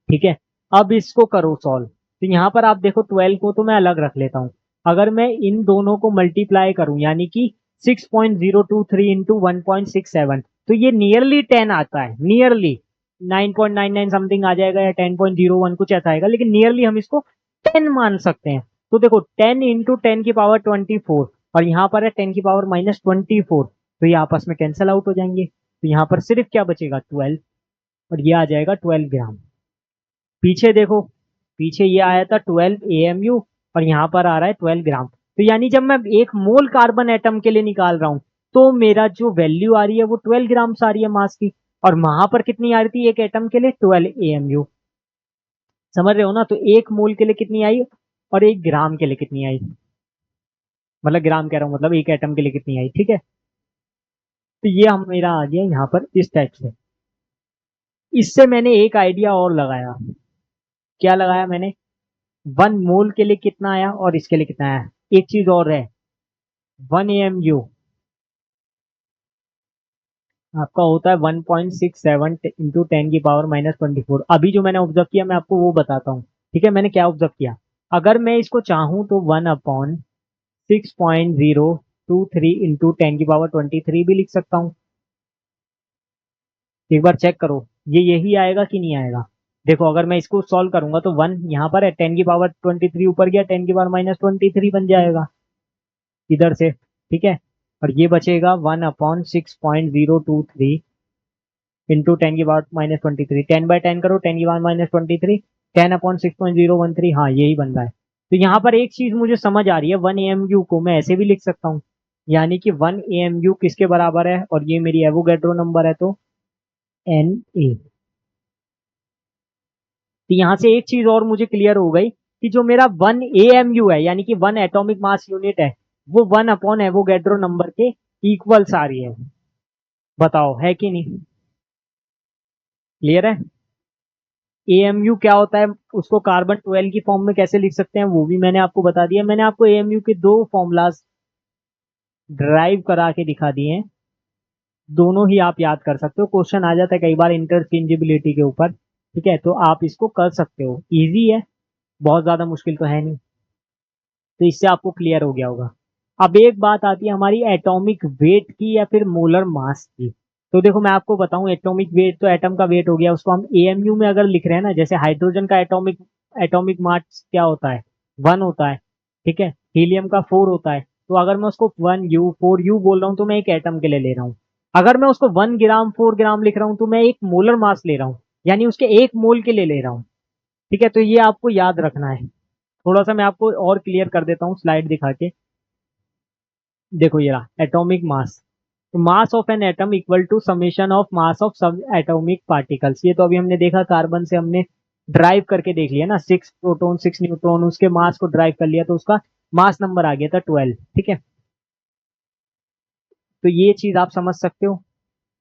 ठीक है। अब इसको करो सॉल्व, तो यहाँ पर आप देखो 12 को तो मैं अलग रख लेता हूँ। अगर मैं इन दोनों को मल्टीप्लाई करूं, यानी कि 6.023 इंटू 1.67, तो ये नियरली 10 आता है। नियरली 9.99 समथिंग आ जाएगा, या 10.01 कुछ ऐसा आएगा, लेकिन नियरली हम इसको 10 मान सकते हैं। तो देखो 10 इंटू 10 की पावर 24, और यहाँ पर है 10 की पावर -24, तो ये आपस में कैंसिल आउट हो जाएंगे। तो यहाँ पर सिर्फ क्या बचेगा, 12, और ये आ जाएगा 12 ग्राम। पीछे देखो, पीछे ये आया था 12 AMU, और यहाँ पर आ रहा है 12 ग्राम। तो यानी जब मैं 1 मोल कार्बन एटम के लिए निकाल रहा हूँ, तो मेरा जो वैल्यू आ रही है वो 12 ग्राम्स आ रही है मास की। और वहां पर कितनी आ रही थी एक एटम के लिए, 12 AMU। समझ रहे हो ना। तो 1 मोल के लिए कितनी आई, और 1 ग्राम के लिए कितनी आई, मतलब ग्राम कह रहा हूँ, मतलब एक एटम के लिए कितनी आई, ठीक है। तो ये हम मेरा आ गया यहाँ पर इस टाइप से। इससे मैंने एक आइडिया और लगाया। क्या लगाया मैंने, 1 मोल के लिए कितना आया और इसके लिए कितना आया। एक चीज और है, 1 AMU आपका होता है 1.67 इंटू 10 की पावर -24। अभी जो मैंने ऑब्जर्व किया मैं आपको वो बताता हूँ, ठीक है। मैंने क्या ऑब्जर्व किया, अगर मैं इसको चाहूँ तो 1/6.023 इंटू 10 की पावर 23 भी लिख सकता हूँ। एक बार चेक करो ये यही आएगा कि नहीं आएगा। देखो अगर मैं इसको सॉल्व करूंगा तो 1 यहाँ पर है, 10 की पावर 23 ऊपर गया, 10 की पावर -23 बन जाएगा इधर से, ठीक है। और ये बचेगा 1/6.023 इंटू 10 की पावर -23। 10/10 करो, 10 की पावर -23, 10/6.013, हाँ यही बन रहा है। तो यहाँ पर एक चीज मुझे समझ आ रही है, 1 AMU को मैं ऐसे भी लिख सकता हूँ, यानी कि 1 AMU किसके बराबर है, और ये मेरी एवोगैड्रो नंबर है, तो Na। तो यहाँ से एक चीज और मुझे क्लियर हो गई कि जो मेरा 1 AMU है, यानी कि 1 एटॉमिक मास यूनिट है, वो 1/एवोगैड्रो नंबर के इक्वल्स आ रही है। बताओ है कि नहीं, क्लियर है। AMU क्या होता है, उसको कार्बन 12 की फॉर्म में कैसे लिख सकते हैं वो भी मैंने आपको बता दिया। मैंने आपको AMU के दो फॉर्मूलाज ड्राइव करा के दिखा दिए हैं, दोनों ही आप याद कर सकते हो। क्वेश्चन आ जाता है कई बार इंटरचेंजेबिलिटी के ऊपर, ठीक है, तो आप इसको कर सकते हो, इजी है, बहुत ज्यादा मुश्किल तो है नहीं। तो इससे आपको क्लियर हो गया होगा। अब एक बात आती है हमारी एटॉमिक वेट की या फिर मोलर मास की। तो देखो मैं आपको बताऊं, एटॉमिक वेट तो एटम का वेट हो गया, उसको हम AMU में अगर लिख रहे हैं ना, जैसे हाइड्रोजन का एटॉमिक एटॉमिक मास क्या होता है, 1 होता है, ठीक है। हीलियम का 4 होता है। तो अगर मैं उसको 1U 4U बोल रहा हूँ तो मैं एक एटम के लिए ले रहा हूँ। अगर मैं उसको 1 ग्राम 4 ग्राम लिख रहा हूँ तो मैं एक मोलर मास ले रहा हूँ, यानी उसके 1 मोल के लिए ले रहा हूँ, ठीक है। तो ये आपको याद रखना है। थोड़ा सा मैं आपको और क्लियर कर देता हूँ स्लाइड दिखा के। देखो ये रहा एटॉमिक मास। तो mass of an atom equal to summation of mass of subatomic particles. ये तो अभी हमने देखा, कार्बन से हमने ड्राइव करके देख लिया ना, 6 प्रोटॉन 6 न्यूट्रॉन, उसके मास को ड्राइव कर लिया तो उसका मास नंबर आ गया था 12, ठीक है। तो ये चीज आप समझ सकते हो,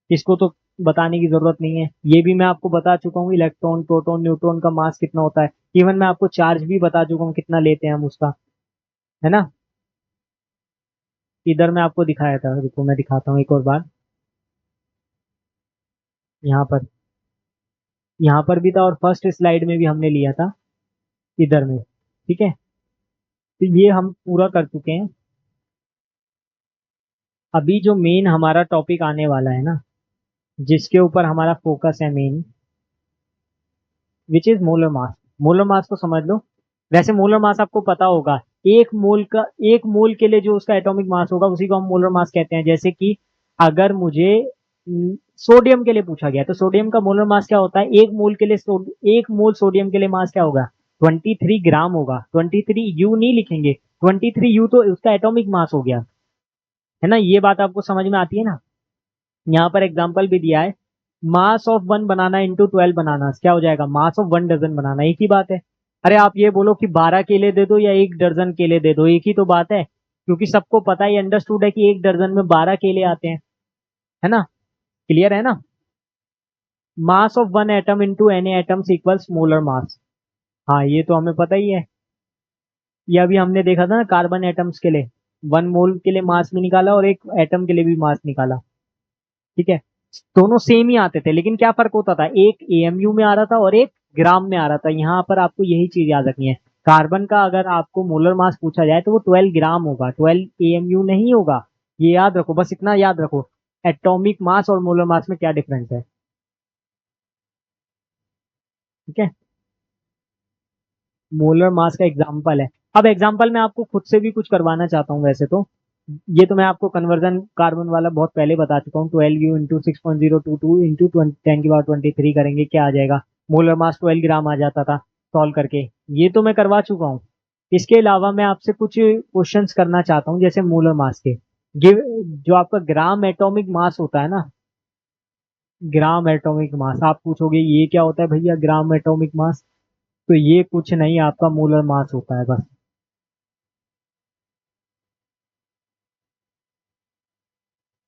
इसको तो बताने की जरूरत नहीं है, ये भी मैं आपको बता चुका हूँ, इलेक्ट्रॉन प्रोटॉन न्यूट्रॉन का मास कितना होता है। इवन मैं आपको चार्ज भी बता चुका हूँ कितना लेते हैं हम उसका, है ना। इधर मैं आपको दिखाया था, रुको मैं दिखाता हूँ एक और बार। यहाँ पर, यहाँ पर भी था और फर्स्ट स्लाइड में भी हमने लिया था, इधर में। ठीक है, तो ये हम पूरा कर चुके हैं। अभी जो मेन हमारा टॉपिक आने वाला है ना, जिसके ऊपर हमारा फोकस है main, which is molar mass. Molar mass को समझ लो। वैसे मोलर मास आपको पता होगा, एक मोल का, एक मोल के लिए जो उसका एटॉमिक मास होगा उसी को हम मोलर मास कहते हैं। जैसे कि अगर मुझे सोडियम के लिए पूछा गया तो सोडियम का मोलर मास क्या होता है, एक मोल के लिए एक मोल सोडियम के लिए मास क्या होगा, 23 ग्राम होगा। 23 U नहीं लिखेंगे, 23 U तो उसका एटॉमिक मास हो गया, है ना। ये बात आपको समझ में आती है ना। यहाँ पर एग्जाम्पल भी दिया है, mass of one banana into 12 बनाना क्या हो जाएगा, मास ऑफ 1 डजन बनाना, एक ही बात है। अरे आप ये बोलो कि 12 केले दे दो या 1 दर्जन केले दे दो, एक ही तो बात है, क्योंकि सबको पता है, अंडरस्टूड है कि 1 दर्जन में 12 केले आते हैं, है ना। क्लियर है ना। Mass of one atom into any atoms equals molar mass. हाँ ये तो हमें पता ही है, ये अभी हमने देखा था ना, कार्बन एटम्स के लिए 1 मोल के लिए मास भी निकाला और एक एटम के लिए भी मास निकाला। ठीक है, दोनों सेम ही आते थे, लेकिन क्या फर्क होता था, एक एएमयू में आ रहा था और एक ग्राम में आ रहा था। यहाँ पर आपको यही चीज याद रखनी है, कार्बन का अगर आपको मोलर मास पूछा जाए तो वो 12 ग्राम होगा, 12 एएमयू नहीं होगा। ये याद रखो, बस इतना याद रखो, एटॉमिक मास और मोलर मास में क्या डिफरेंस है। ठीक है, मोलर मास का एग्जाम्पल है। अब एग्जाम्पल मैं आपको खुद से भी कुछ करवाना चाहता हूँ वैसे तो। ये तो मैं आपको कन्वर्जन कार्बन वाला बहुत पहले बता चुका हूँ, 12U इंटू 6.022 इंटू 10⁻23 करेंगे क्या आ जाएगा, मोलर मास 12 ग्राम आ जाता था सॉल्व करके। ये तो मैं करवा चुका हूँ। इसके अलावा मैं आपसे कुछ क्वेश्चंस करना चाहता हूँ, जैसे मोलर मास के। गिव, जो आपका ग्राम एटॉमिक मास होता है ना, ग्राम एटॉमिक मास, आप पूछोगे ये क्या होता है भैया ग्राम एटॉमिक मास, तो ये कुछ नहीं, आपका मोलर मास होता है बस।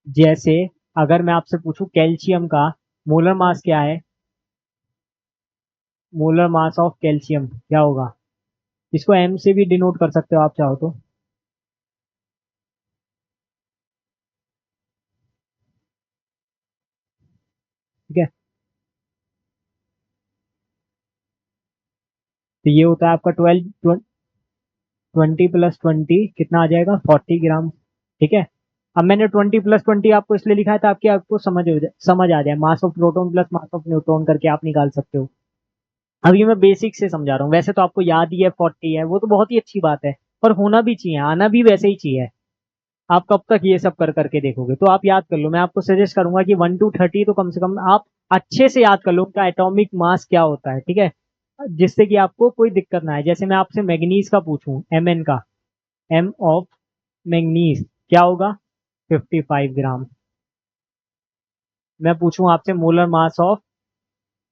जैसे अगर मैं आपसे पूछूं कैल्शियम का मोलर मास क्या है, मोलर मास ऑफ कैल्शियम क्या होगा, इसको एम से भी डिनोट कर सकते हो आप चाहो तो। ठीक है, तो ये होता है आपका 20 + 20 कितना आ जाएगा, 40 ग्राम। ठीक है, अब मैंने 20 + 20 आपको इसलिए लिखा है ताकि आपको समझ आ जाए, mass of proton plus mass of neutron करके आप निकाल सकते हो। अब ये मैं बेसिक से समझा रहा हूँ, वैसे तो आपको याद ही है 40 है, वो तो बहुत ही अच्छी बात है, पर होना भी चाहिए, आना भी वैसे ही चाहिए। आप कब तक ये सब कर करके देखोगे, तो आप याद कर लो, मैं आपको सजेस्ट करूंगा कि 1 to 30 तो कम से कम आप अच्छे से याद कर लो का एटॉमिक मास क्या होता है। ठीक है, जिससे कि आपको कोई दिक्कत ना आए। जैसे मैं आपसे मैग्नीज का पूछूं, Mn का, एम ऑफ मैग्नीज क्या होगा, 55 ग्राम। मैं पूछूं आपसे molar mass of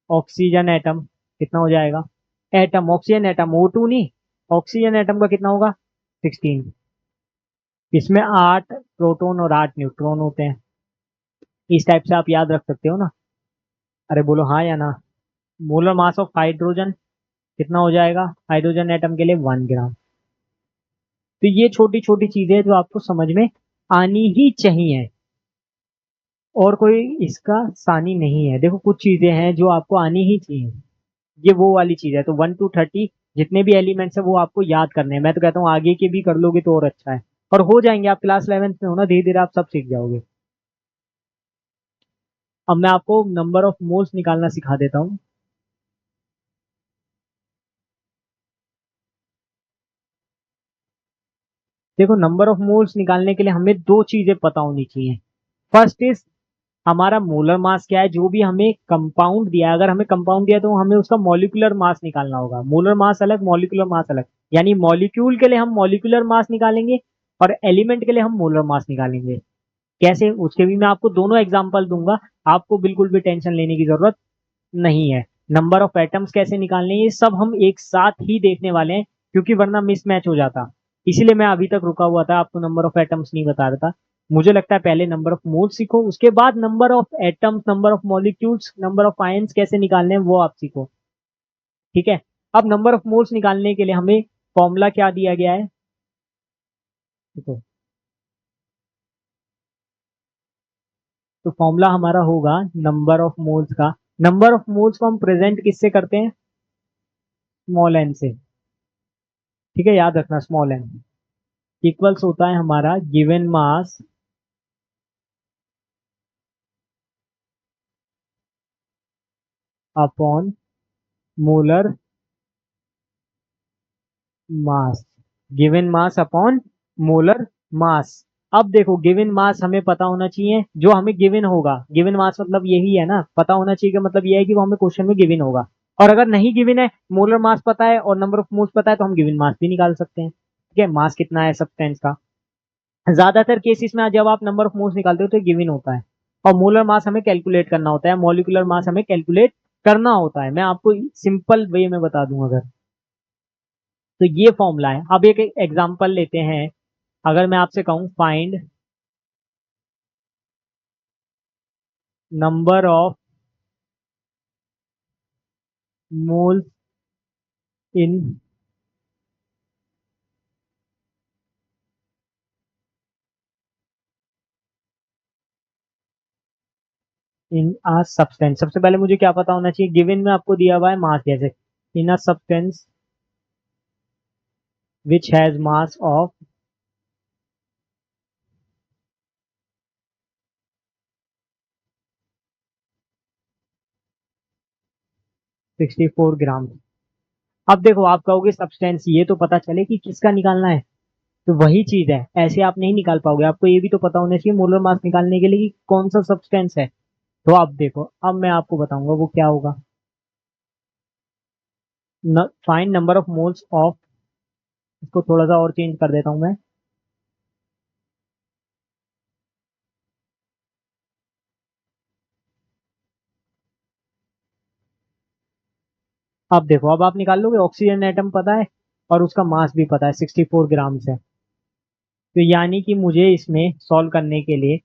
oxygen atom कितना हो जाएगा, एटम ऑक्सीजन एटम O2 नहीं, ऑक्सीजन एटम का कितना होगा, 16। इसमें 8 प्रोटॉन और 8 न्यूट्रॉन होते हैं। इस टाइप से आप याद रख सकते हो ना। अरे बोलो हाँ या ना। मोलर मास ऑफ हाइड्रोजन कितना हो जाएगा, हाइड्रोजन एटम के लिए 1 ग्राम। तो ये छोटी छोटी चीजें जो आपको समझ में आनी ही चाहिए, और कोई इसका सानी नहीं है। देखो कुछ चीजें हैं जो आपको आनी ही चाहिए, ये वो वाली चीज है। तो 1 to 30 जितने भी एलिमेंट्स है वो आपको याद करने हैं। मैं तो कहता हूँ आगे के भी कर लोगे तो और अच्छा है, और हो जाएंगे, आप क्लास 11th में हो ना, धीरे धीरे आप सब सीख जाओगे। अब मैं आपको नंबर ऑफ मोल्स निकालना सिखा देता हूँ। देखो नंबर ऑफ मोल्स निकालने के लिए हमें दो चीजें पता होनी चाहिए। फर्स्ट इज हमारा मोलर मास क्या है, जो भी हमें कंपाउंड दिया है, अगर हमें कंपाउंड दिया है तो हमें उसका मॉलिक्यूलर मास निकालना होगा। मोलर मास अलग, मॉलिक्यूलर मास अलग, यानी मॉलिक्यूल के लिए हम मॉलिक्यूलर मास निकालेंगे और एलिमेंट के लिए हम मोलर मास निकालेंगे। कैसे, उसके भी मैं आपको दोनों एग्जांपल दूंगा, आपको बिल्कुल भी टेंशन लेने की जरूरत नहीं है। नंबर ऑफ एटम्स कैसे निकालने हैं, ये सब हम एक साथ ही देखने वाले हैं, क्योंकि वरना मिसमैच हो जाता। इसीलिए मैं अभी तक रुका हुआ था, आपको नंबर ऑफ एटम्स नहीं बता रहा था। मुझे लगता है पहले नंबर ऑफ मोल सीखो, उसके बाद number of atoms, number of molecules, number of ions कैसे निकालने हैं वो आप सीखो। ठीक है। अब नंबर ऑफ मोल्स निकालने के लिए हमें फॉर्मूला क्या दिया गया है, देखो। तो फॉर्मूला हमारा होगा नंबर ऑफ मोल्स का। नंबर ऑफ मोल्स को हम प्रेजेंट किससे करते हैं, स्मॉल एन से। ठीक है, याद रखना स्मॉल एन इक्वल्स होता है हमारा गिवन मास अपॉन मोलर मास। गिवन मास अपॉन मोलर मास। अब देखो गिवन मास हमें पता होना चाहिए, जो हमें गिवन होगा, गिवन मास मतलब यही है ना, पता होना चाहिए का मतलब यह है कि वो हमें क्वेश्चन में गिवन होगा। और अगर नहीं गिवन है, मोलर मास पता है और नंबर ऑफ मोल्स पता है, तो हम गिवन मास भी निकाल सकते हैं। ठीक है, मास कितना है सब्सटेंस का। ज्यादातर केसेस में जब आप नंबर ऑफ मोल्स निकालते हो तो गिवन होता है, और मोलर मास हमें कैलकुलेट करना होता है, मॉलिक्यूलर मास हमें कैलकुलेट करना होता है। मैं आपको सिंपल वे में बता दूं अगर, तो ये फॉर्मूला है। अब एक एग्जांपल लेते हैं। अगर मैं आपसे कहूं find number of moles in in a substance, सबसे पहले मुझे क्या पता होना चाहिए, गिवन में आपको दिया हुआ है मास, जैसे in a substance which has mass of 64 gram. अब देखो आप कहोगे सब्सटेंस, ये तो पता चले कि किसका निकालना है, तो वही चीज है, ऐसे आप नहीं निकाल पाओगे। आपको ये भी तो पता होना चाहिए मोलर मास निकालने के लिए कि कौन सा सब्सटेंस है। तो आप देखो, अब मैं आपको बताऊंगा वो क्या होगा। Find number of moles of, इसको थोड़ा सा और चेंज कर देता हूं मैं। अब देखो, अब आप निकाल लोगे, ऑक्सीजन एटम पता है और उसका मास भी पता है 64 ग्राम है। तो यानी कि मुझे इसमें सॉल्व करने के लिए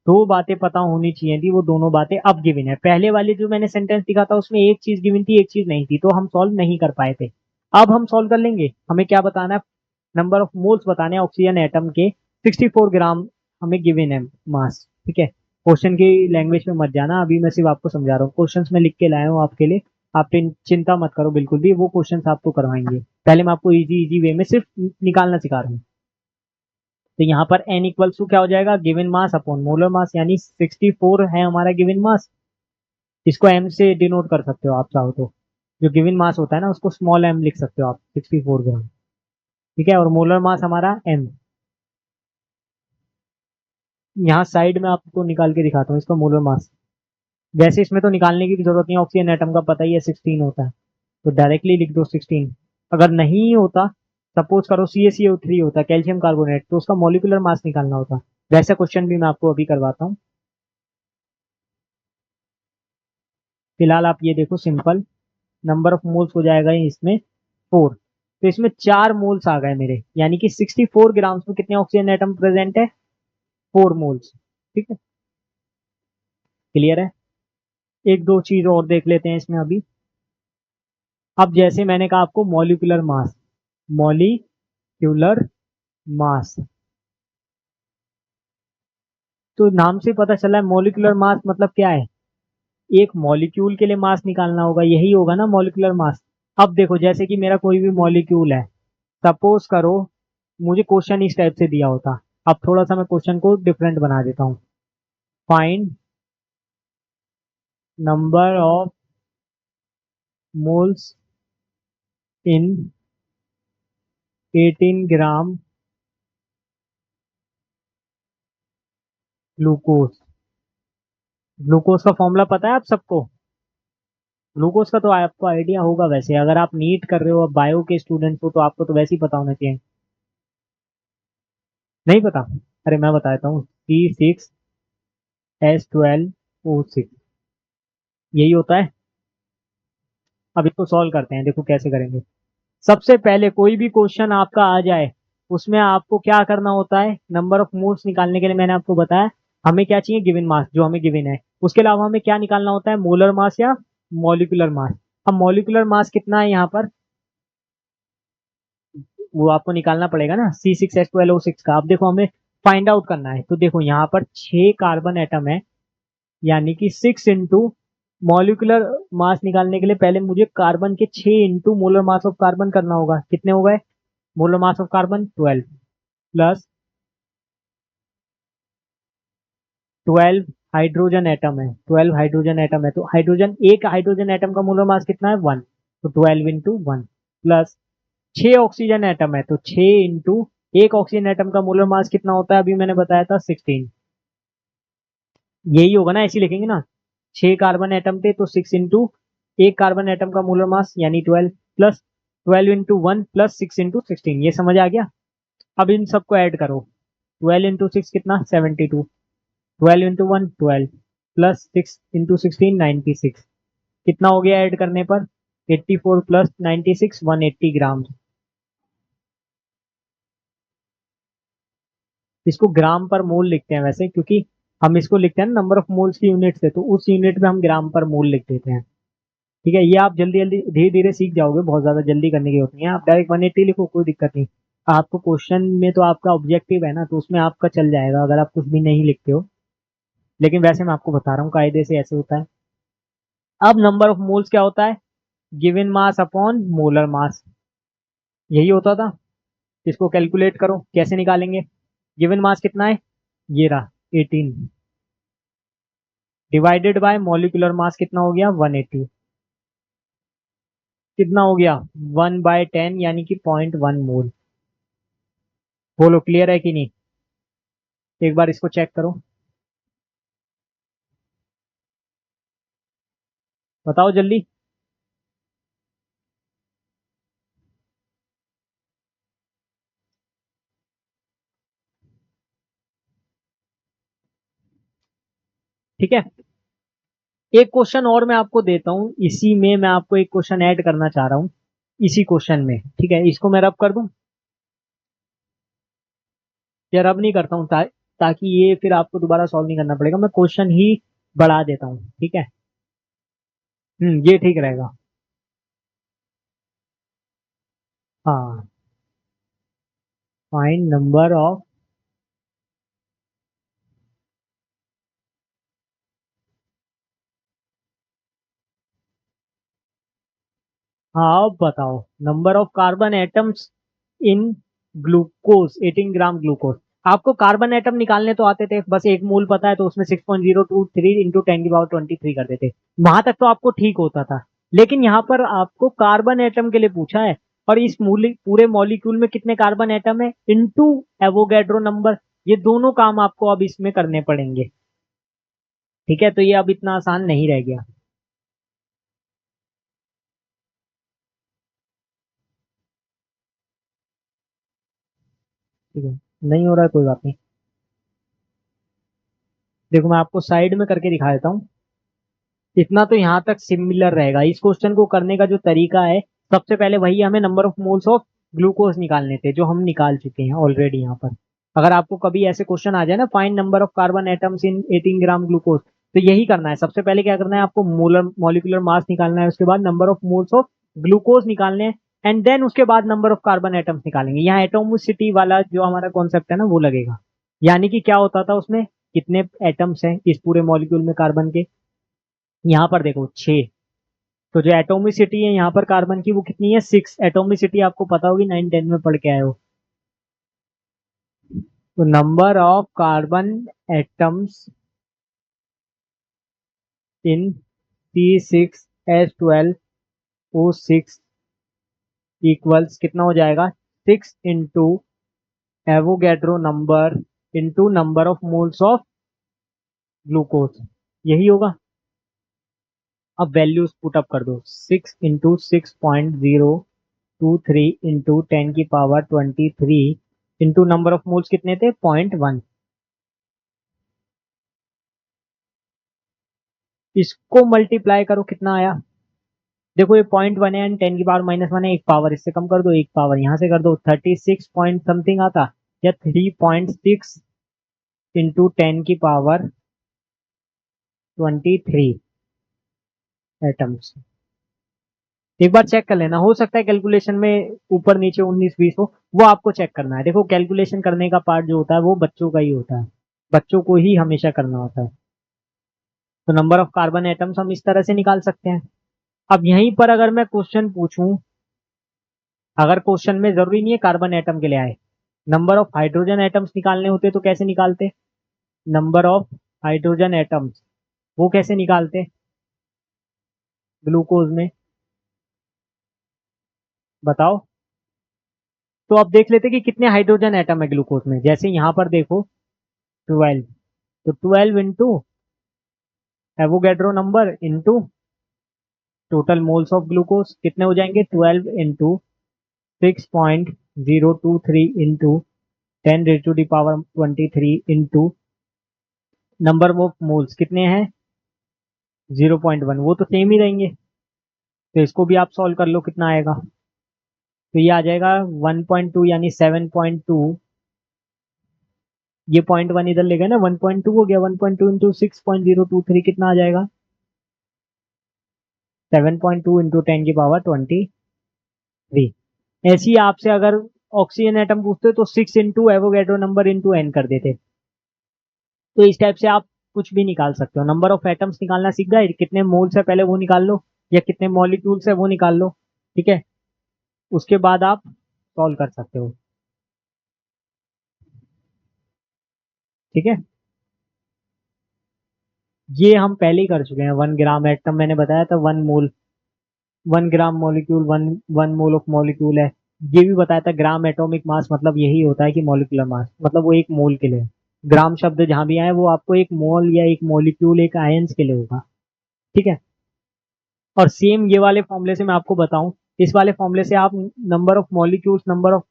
दो बातें पता होनी चाहिए थी, वो दोनों बातें अब गिवन है। पहले वाले जो मैंने सेंटेंस दिखा था उसमें एक चीज गिवन थी, एक चीज नहीं थी, तो हम सॉल्व नहीं कर पाए थे। अब हम सॉल्व कर लेंगे। हमें क्या बताना है, नंबर ऑफ मोल्स बताने हैं ऑक्सीजन एटम के। 64 ग्राम हमें गिवन है मास। ठीक है, क्वेश्चन की लैंग्वेज में मत जाना, अभी मैं सिर्फ आपको समझा रहा हूँ, क्वेश्चंस में लिख के लाया हूँ आपके लिए। आप चिंता मत करो बिल्कुल भी, वो क्वेश्चंस आपको करवाएंगे। पहले मैं आपको इजी इजी वे में सिर्फ निकालना सिखा रहा हूँ। तो यहाँ पर n इक्वल्स टू क्या हो जाएगा, गिवन मास अपॉन मोलर मास, यानी 64 है हमारा गिवन मास। इसको m से डिनोट कर सकते हो आप चाहो तो, जो गिवन मास होता है ना उसको स्मॉल m लिख सकते हो आप, 64 ग्राम। ठीक है, और मोलर मास हमारा m। यहाँ साइड में आपको निकाल के दिखाता हूँ इसका मोलर मास। वैसे इसमें तो निकालने की भी जरूरत नहीं है, ऑक्सीजन एटम का पता ही है 16 होता है, तो डायरेक्टली लिख दो 16। अगर नहीं होता, सपोज करो CaCO3 होता, कैल्शियम कार्बोनेट, तो उसका मॉलिक्यूलर मास निकालना होता। वैसा क्वेश्चन भी मैं आपको अभी करवाता हूँ। फिलहाल आप ये देखो सिंपल, नंबर ऑफ मोल्स हो जाएगा इसमें 4। तो इसमें 4 मोल्स आ गए मेरे, यानी कि 64 ग्राम्स में कितने ऑक्सीजन एटम प्रेजेंट है, 4 मोल्स। ठीक है, क्लियर है। एक दो चीज और देख लेते हैं इसमें अभी। अब जैसे मैंने कहा आपको मॉलिक्यूलर मास, मॉलिक्यूलर मास, तो नाम से पता चला है मॉलिक्यूलर मास मतलब क्या है, एक मॉलिक्यूल के लिए मास निकालना होगा, यही होगा ना मॉलिक्यूलर मास। अब देखो, जैसे कि मेरा कोई भी मॉलिक्यूल है, सपोज करो मुझे क्वेश्चन इस टाइप से दिया होता। अब थोड़ा सा मैं क्वेश्चन को डिफरेंट बना देता हूँ। Find number of moles in 18 gram glucose. Glucose का फॉर्मूला पता है आप सबको, ग्लूकोज का तो आपको आइडिया होगा, वैसे अगर आप नीट कर रहे हो, बायो के स्टूडेंट हो, तो आपको तो वैसे ही पता होना चाहिए। नहीं पता, अरे मैं बताता हूँ, C6H12O6, यही होता है। अब इसको सॉल्व करते हैं, देखो कैसे करेंगे। सबसे पहले कोई भी क्वेश्चन आपका आ जाए, उसमें आपको क्या करना होता है, नंबर ऑफ मोल्स निकालने के लिए मैंने आपको बताया हमें क्या चाहिए, गिवन मास जो हमें गिवन है। उसके अलावा हमें क्या निकालना होता है, मोलर मास या मॉलिक्यूलर मास। अब मॉलिक्यूलर मास कितना है यहाँ पर, वो आपको निकालना पड़ेगा ना, C6H12O6 का। अब देखो हमें फाइंड आउट करना है, तो देखो यहाँ पर 6 कार्बन एटम है, यानी कि 6 इंटू मॉलिक्यूलर मास निकालने के लिए पहले मुझे कार्बन के 6 into molar mass of carbon करना होगा। कितने हो गए, molar mass of carbon 12 plus 12 hydrogen atom है, 12 हाइड्रोजन एटम है, तो हाइड्रोजन, एक हाइड्रोजन एटम का मोलर मास कितना है, 1, तो 12 इंटू 1 प्लस 6 ऑक्सीजन एटम है, तो 6 इंटू एक ऑक्सीजन एटम का मोलर मास कितना होता है, अभी मैंने बताया था 16। यही होगा ना, ऐसे ही लिखेंगे ना, 6 कार्बन एटम थे तो 6 इंटू एक कार्बन एटम का मोलर मास यानी 12 प्लस 12 इंटू 1 प्लस 6 इंटू 16। ये समझ आ गया। अब इन सबको ऐड करो, 12 इंटू 6 कितना, 72, 12 इंटू 1 12 प्लस 6 इंटू 16 96। कितना हो गया ऐड करने पर, 84 प्लस 96 180 ग्राम। इसको ग्राम पर मोल लिखते हैं वैसे, क्योंकि हम इसको लिखते हैं नंबर ऑफ मोल्स की यूनिट से, तो उस यूनिट में हम ग्राम पर मोल लिख देते हैं। ठीक है, ये आप जल्दी जल्दी धीरे धीरे सीख जाओगे, बहुत ज्यादा जल्दी करने की होती है। आप डायरेक्ट 180 लिखो, कोई दिक्कत नहीं। आपको क्वेश्चन में तो आपका ऑब्जेक्टिव है ना, तो उसमें आपका चल जाएगा अगर आप कुछ भी नहीं लिखते हो, लेकिन वैसे मैं आपको बता रहा हूँ कायदे से ऐसे होता है। अब नंबर ऑफ मोल्स क्या होता है, गिवन मास अपॉन मोलर मास, यही होता था। इसको कैलकुलेट करो, कैसे निकालेंगे, गिवन मास कितना है, ये रहा 18, डिवाइडेड बाय मॉलिक्यूलर मास कितना हो गया 180, कितना हो गया 1/10 यानी कि 0.1 मोल। बोलो क्लियर है कि नहीं, एक बार इसको चेक करो, बताओ जल्दी। ठीक है, एक क्वेश्चन और मैं आपको देता हूँ, इसी में मैं आपको एक क्वेश्चन ऐड करना चाह रहा हूँ इसी क्वेश्चन में। ठीक है, इसको मैं रब कर दूं या रब नहीं करता हूँ, ताकि ये फिर आपको दोबारा सॉल्व नहीं करना पड़ेगा, मैं क्वेश्चन ही बढ़ा देता हूँ। ठीक है, ये ठीक रहेगा। हाँ, फाइंड नंबर ऑफ, हाँ अब बताओ, number of carbon atoms in glucose 18 gram glucose. आपको कार्बन एटम निकालने तो आते थे, बस एक मोल पता है तो उसमें 6.023 इंटू 10⁻23 कर देते, वहां तक तो आपको ठीक होता था। लेकिन यहाँ पर आपको कार्बन एटम के लिए पूछा है, और इस पूरे मॉलिक्यूल में कितने कार्बन एटम है इंटू एवोगैड्रो नंबर, ये दोनों काम आपको अब इसमें करने पड़ेंगे। ठीक है, तो ये अब इतना आसान नहीं रह गया। ठीक है, नहीं हो रहा है कोई बात नहीं, देखो मैं आपको साइड में करके दिखा देता हूँ। इतना तो यहाँ तक सिमिलर रहेगा। इस क्वेश्चन को करने का जो तरीका है, सबसे पहले वही, हमें number of moles of glucose निकालने थे जो हम निकाल चुके हैं ऑलरेडी यहाँ पर। अगर आपको कभी ऐसे क्वेश्चन आ जाए ना, find number of carbon atoms in 18 gram glucose, तो यही करना है। सबसे पहले क्या करना है, आपको मोलर मॉलिक्यूलर मास निकालना है, उसके बाद number of moles of glucose निकालने हैं, एंड देन उसके बाद नंबर ऑफ कार्बन एटम्स निकालेंगे। यहाँ एटोमिसिटी वाला जो हमारा कॉन्सेप्ट है ना, वो लगेगा। यानी कि क्या होता था उसमें, कितने एटम्स हैं इस पूरे मॉलिक्यूल में कार्बन के, यहाँ पर देखो 6, तो जो एटोमिसिटी है यहाँ पर कार्बन की वो कितनी है, 6। एटोमिसिटी आपको पता होगी, 9 10 में पढ़ के आए हो। तो number of carbon atoms in C6H12O6 equals कितना हो जाएगा, 6 into Avogadro number into number of moles of glucose, यही होगा। अब वैल्यूज पुट अप कर दो, 6 into 6.023 into 10⁻23 into number of moles कितने थे, 0.1। इसको मल्टीप्लाई करो, कितना आया, देखो ये 0.1 है एंड 10⁻⁻1 है, एक पावर इससे कम कर दो, एक पावर यहाँ से कर दो, 36 पॉइंट समथिंग आता, या 3.6 इंटू 10⁻23 एटम्स। एक बार चेक कर लेना, हो सकता है कैलकुलेशन में ऊपर नीचे 19-20 हो, वो आपको चेक करना है। देखो कैलकुलेशन करने का पार्ट जो होता है वो बच्चों का ही होता है, बच्चों को ही हमेशा करना होता है। तो नंबर ऑफ कार्बन एटम्स हम इस तरह से निकाल सकते हैं। अब यहीं पर अगर मैं क्वेश्चन पूछूं, अगर क्वेश्चन में जरूरी नहीं है कार्बन एटम के लिए आए, नंबर ऑफ हाइड्रोजन एटम्स निकालने होते तो कैसे निकालते? नंबर ऑफ हाइड्रोजन एटम्स वो कैसे निकालते ग्लूकोज में, बताओ। तो अब देख लेते कि कितने हाइड्रोजन एटम है ग्लूकोज में। जैसे यहां पर देखो 12, तो 12 into Avogadro number into total moles of glucose कितने हो जाएंगे, 12 into 6.023 into 10⁻23 into number of moles कितने हैं 0.1, वो तो सेम ही रहेंगे। तो इसको भी आप सॉल्व कर लो, कितना आएगा, तो ये आ जाएगा 1.2 यानी 7.2, ये 0.1 इधर ले गए ना, 1.2 हो गया, 1.2 इंटू 6.023 कितना आ जाएगा, 7.2 इंटू 10⁻23। ऐसी आपसे अगर ऑक्सीजन एटम पूछते तो 6 into Avogadro number into N कर देते। तो इस टाइप से आप कुछ भी निकाल सकते हो। नंबर ऑफ एटम्स निकालना सीख गए, कितने मोल्स है पहले वो निकाल लो, या कितने मॉलिक्यूल्स है वो निकाल लो, ठीक है, उसके बाद आप सॉल्व कर सकते हो, ठीक है। ये हम पहले ही कर चुके हैं, 1 ग्राम एटम मैंने बताया था, 1 मोल, 1 gram molecule, one one mole of molecule है। ये भी बताया था ग्राम एटॉमिक मास मतलब यही होता है कि मॉलिक्यूलर मास मतलब वो एक मोल के लिए। ग्राम शब्द जहां भी आए वो आपको एक मोल या एक मॉलिक्यूल एक आयंस के लिए होगा, ठीक है। और सेम ये वाले फॉर्मूले से मैं आपको बताऊं, इस वाले फॉर्मूले से आप number of molecules number of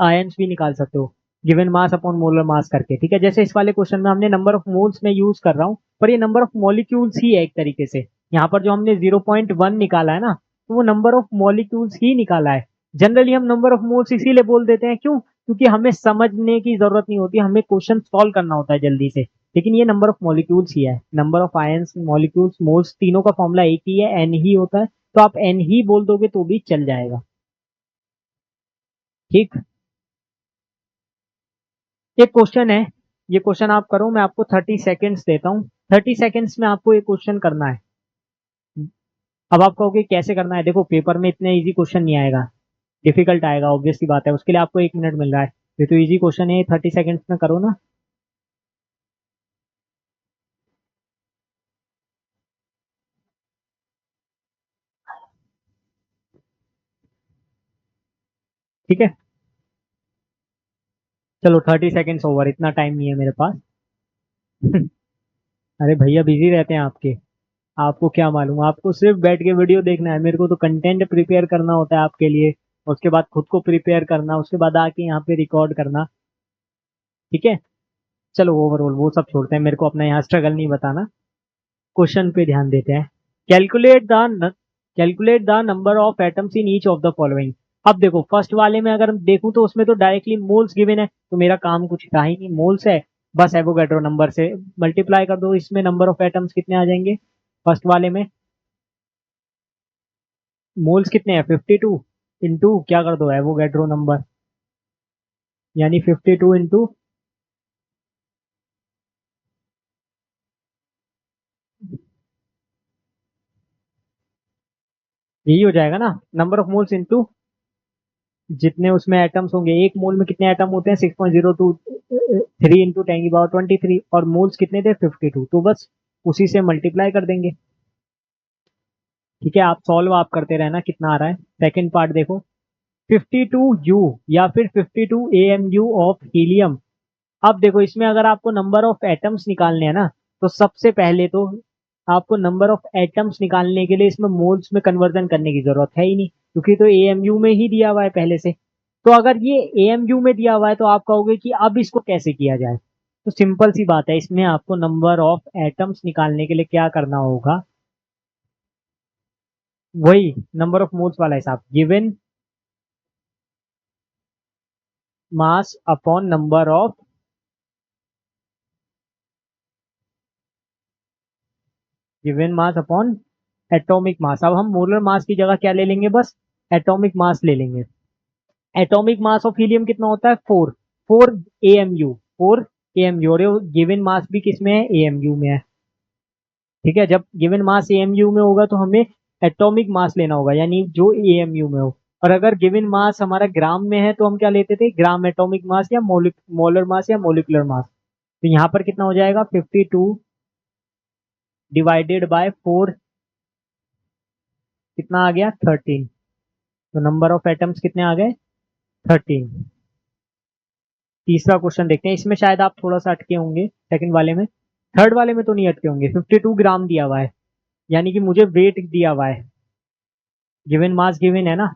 ions भी निकाल सकते हो, गिवन मास अपॉन मोलर मास करके, ठीक है। जैसे इस वाले क्वेश्चन में हमने नंबर ऑफ मोल्स में यूज कर रहा हूँ, पर ये नंबर ऑफ मॉलिक्यूल्स ही है एक तरीके से। यहाँ पर जो हमने 0.1 निकाला है ना, तो वो नंबर ऑफ मॉलिक्यूल्स ही निकाला है। जनरली हम नंबर ऑफ मोल्स इसीलिए बोल देते हैं, क्यों, क्योंकि हमें समझने की जरूरत नहीं होती, हमें क्वेश्चन सॉल्व करना होता है जल्दी से। लेकिन ये नंबर ऑफ मॉलिक्यूल्स ही है, number of ions molecules moles तीनों का फॉर्मूला एक ही है, एन ही होता है। तो आप एन ही बोल दोगे तो भी चल जाएगा, ठीक। एक क्वेश्चन है, ये क्वेश्चन आप करो, मैं आपको 30 सेकेंड्स देता हूँ, 30 सेकेंड्स में आपको ये क्वेश्चन करना है। अब आप कहोगे कैसे करना है, देखो पेपर में इतने इजी क्वेश्चन नहीं आएगा, डिफिकल्ट आएगा, ऑब्वियस सी बात है, उसके लिए आपको 1 मिनट मिल रहा है। ये तो इजी क्वेश्चन है, 30 सेकेंड्स में करो ना। ठीक है, चलो 30 सेकेंड्स ओवर, इतना टाइम नहीं है मेरे पास। अरे भैया बिजी रहते हैं आपके, आपको क्या मालूम, आपको सिर्फ बैठ के वीडियो देखना है, मेरे को तो कंटेंट प्रिपेयर करना होता है आपके लिए, उसके बाद खुद को प्रिपेयर करना, उसके बाद आके यहाँ पे रिकॉर्ड करना, ठीक है। चलो ओवरऑल वो सब छोड़ते हैं, मेरे को अपना यहाँ स्ट्रगल नहीं बताना, क्वेश्चन पे ध्यान देते हैं। Calculate the number of atoms in each of the following. अब देखो फर्स्ट वाले में अगर देखूं तो उसमें तो डायरेक्टली मोल्स गिवन है, तो मेरा काम कुछ था ही नहीं, मोल्स है, बस एवोगैड्रो नंबर से मल्टीप्लाई कर दो, इसमें नंबर ऑफ एटम्स कितने आ जाएंगे फर्स्ट वाले में, मोल्स कितने हैं 52 इंटू क्या कर दो एवोगैड्रो नंबर, यानी 52 इंटू, यही हो जाएगा ना, नंबर ऑफ मोल्स इंटू जितने उसमें एटम्स होंगे, एक मोल में कितने एटम होते हैं 6.023 इंटू 10⁻23, और मोल्स कितने थे 52, तो बस उसी से मल्टीप्लाई कर देंगे, ठीक है। आप सॉल्व आप करते रहना कितना आ रहा है। सेकंड पार्ट देखो, 52 U या फिर 52 AMU ऑफ हीलियम। अब देखो इसमें अगर आपको नंबर ऑफ एटम्स निकालने हैं ना, तो सबसे पहले तो आपको नंबर ऑफ एटम्स निकालने के लिए इसमें मोल्स में कन्वर्जन करने की जरूरत है ही नहीं, क्योंकि तो एएमयू में ही दिया हुआ है पहले से। तो अगर ये एएमयू में दिया हुआ है तो आप कहोगे कि अब इसको कैसे किया जाए, तो सिंपल सी बात है, इसमें आपको नंबर ऑफ एटम्स निकालने के लिए क्या करना होगा, वही नंबर ऑफ मोल्स वाला हिसाब, given mass upon number of, given mass upon atomic mass. अब हम मोलर मास की जगह क्या ले लेंगे, बस एटॉमिक मास ले लेंगे। एटॉमिक मास ऑफ हीलियम कितना होता है, 4, 4 AMU, 4 AMU, और गिवन मास भी किसमें है, AMU में है। ठीक है, जब गिवन मास AMU में होगा तो हमें एटॉमिक मास लेना होगा, यानी जो AMU में हो। और अगर गिवन मास हमारा ग्राम में है तो हम क्या लेते थे, ग्राम एटॉमिक मास या मोलर मास या मोलिकुलर मास। तो यहाँ पर कितना हो जाएगा, 52 डिवाइडेड बाय 4, कितना आ गया, 13। तो नंबर ऑफ एटम्स कितने आ गए, 13। तीसरा क्वेश्चन देखते हैं, इसमें शायद आप थोड़ा सा अटके होंगे, सेकंड वाले में। थर्ड वाले में तो नहीं अटके होंगे। 52 ग्राम दिया हुआ है, यानी कि मुझे वेट दिया हुआ है, गिवन मास गिवन है ना,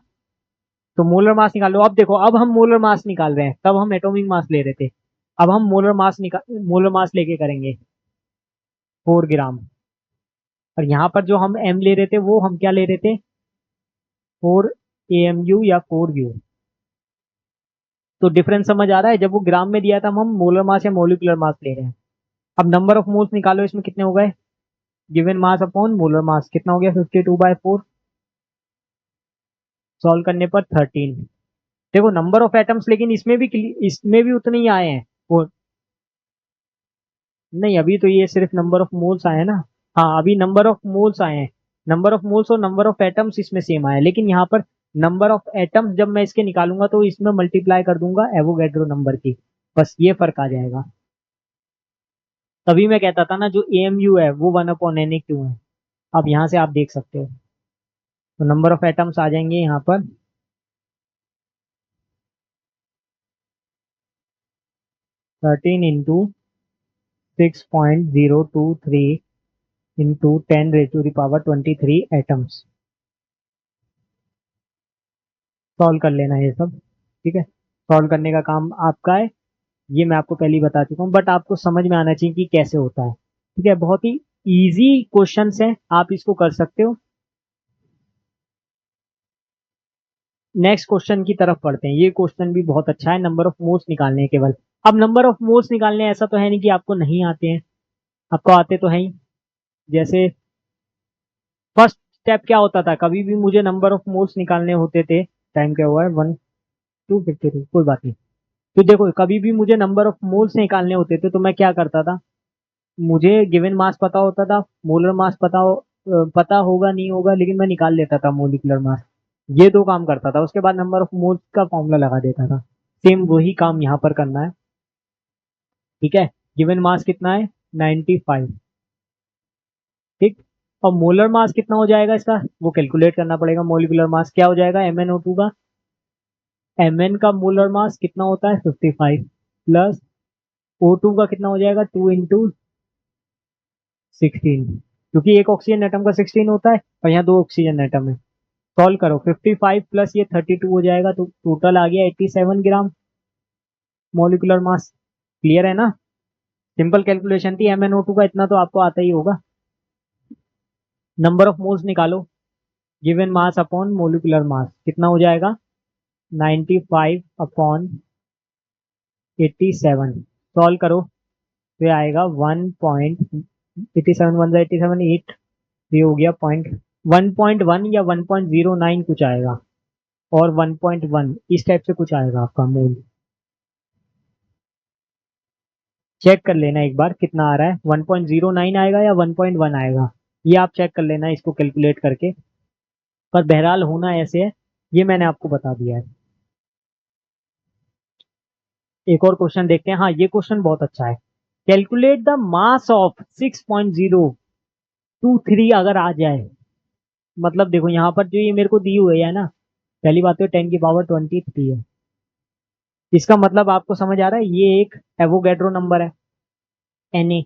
तो मोलर मास निकाल लो। अब देखो, अब हम मोलर मास निकाल रहे हैं, तब हम एटॉमिक मास ले रहे थे। अब हम मोलर मास लेके करेंगे 4 ग्राम। और यहाँ पर जो हम एम ले रहे थे वो हम क्या ले रहे थे, 4 AMU या 4U। तो डिफरेंस समझ आ रहा है, जब वो ग्राम में दिया था हम मोलर मास या मोलिकुलर मास ले रहे हैं। अब नंबर ऑफ मोल्स निकालो, इसमें कितने हो गए, गिवन मास अपॉन मोलर मास कितना हो गया, 52/4। सॉल्व करने पर 13। देखो नंबर ऑफ एटम्स लेकिन इसमें भी उतने ही आए हैं वो। नहीं, अभी तो ये सिर्फ नंबर ऑफ मोल्स आए हैं ना। हाँ, अभी नंबर ऑफ मोल्स आए हैं। नंबर ऑफ मोल्स और नंबर ऑफ एटम्स इसमें सेम आया है, लेकिन यहाँ पर नंबर ऑफ एटम्स जब मैं इसके निकालूंगा तो इसमें मल्टीप्लाई कर दूंगा एवोगैड्रो नंबर की, बस ये फर्क आ जाएगा। तभी मैं कहता था ना, जो AMU है वो 1/Na क्यों है। अब यहाँ से आप देख सकते हो, तो नंबर ऑफ एटम्स आ जाएंगे यहाँ पर 13 इंटू 6.023 इंटू 10⁻³ एटम्स। सॉल्व कर लेना ये सब, ठीक है। सॉल्व करने का काम आपका है, ये मैं आपको पहले ही बता चुका हूँ, बट आपको समझ में आना चाहिए कि कैसे होता है। ठीक है, बहुत ही इजी क्वेश्चंस है, आप इसको कर सकते हो। नेक्स्ट क्वेश्चन की तरफ पढ़ते हैं। ये क्वेश्चन भी बहुत अच्छा है, नंबर ऑफ मोल्स निकालने हैं केवल। अब नंबर ऑफ मोल्स निकालने हैं, ऐसा तो है नहीं कि आपको नहीं आते हैं, आपको आते तो हैं ही। जैसे फर्स्ट स्टेप क्या होता था, कभी भी मुझे नंबर ऑफ मोल्स निकालने होते थे, टाइम क्या हुआ है, 1:52, कोई बात नहीं। तो देखो, कभी भी मुझे नंबर ऑफ मोल्स निकालने होते थे तो मैं क्या करता था, मुझे गिवन मास पता होता था, मोलर मास पता होगा नहीं होगा, लेकिन मैं निकाल लेता था मोलिकुलर मास। ये दो काम करता था, उसके बाद नंबर ऑफ मोल्स का फॉर्मूला लगा देता था। सेम वही काम यहाँ पर करना है। ठीक है, गिवन मास कितना है, 95। ठीक, और मोलर मास कितना हो जाएगा इसका, वो कैलकुलेट करना पड़ेगा। मोलिकुलर मास क्या हो जाएगा, MnO2 का, Mn का मोलर मास कितना होता है, 55, प्लस O2 का कितना हो जाएगा, 2 × 16, क्योंकि एक ऑक्सीजन एटम का 16 होता है और यहाँ दो ऑक्सीजन एटम है। सॉल्व करो, 55 प्लस ये 32 हो जाएगा, तो टोटल आ गया 87 ग्राम मोलिकुलर मास। क्लियर है ना, सिंपल कैलकुलेशन थी। MnO2 का इतना तो आपको आता ही होगा। नंबर ऑफ मोल्स निकालो, given mass upon molecular mass कितना हो जाएगा, 95/87। सॉल्व करो, तो आएगा 1.87, 1 87, 8, ये हो गया 1.1 या 1.09 कुछ आएगा, और 1.1 इस टाइप से कुछ आएगा आपका मोल। चेक कर लेना एक बार कितना आ रहा है, 1.09 आएगा या 1.1 आएगा, ये आप चेक कर लेना इसको कैलकुलेट करके। पर बहरहाल होना ऐसे है, ये मैंने आपको बता दिया है। एक और क्वेश्चन देखते हैं। हाँ, ये क्वेश्चन बहुत अच्छा है। कैलकुलेट द मास ऑफ 6.023 अगर आ जाए, मतलब देखो यहाँ पर जो ये मेरे को दी हुई है ना, पहली बात तो 10⁻23 है। इसका मतलब आपको समझ आ रहा है, ये एक एवोगैड्रो नंबर है, Na।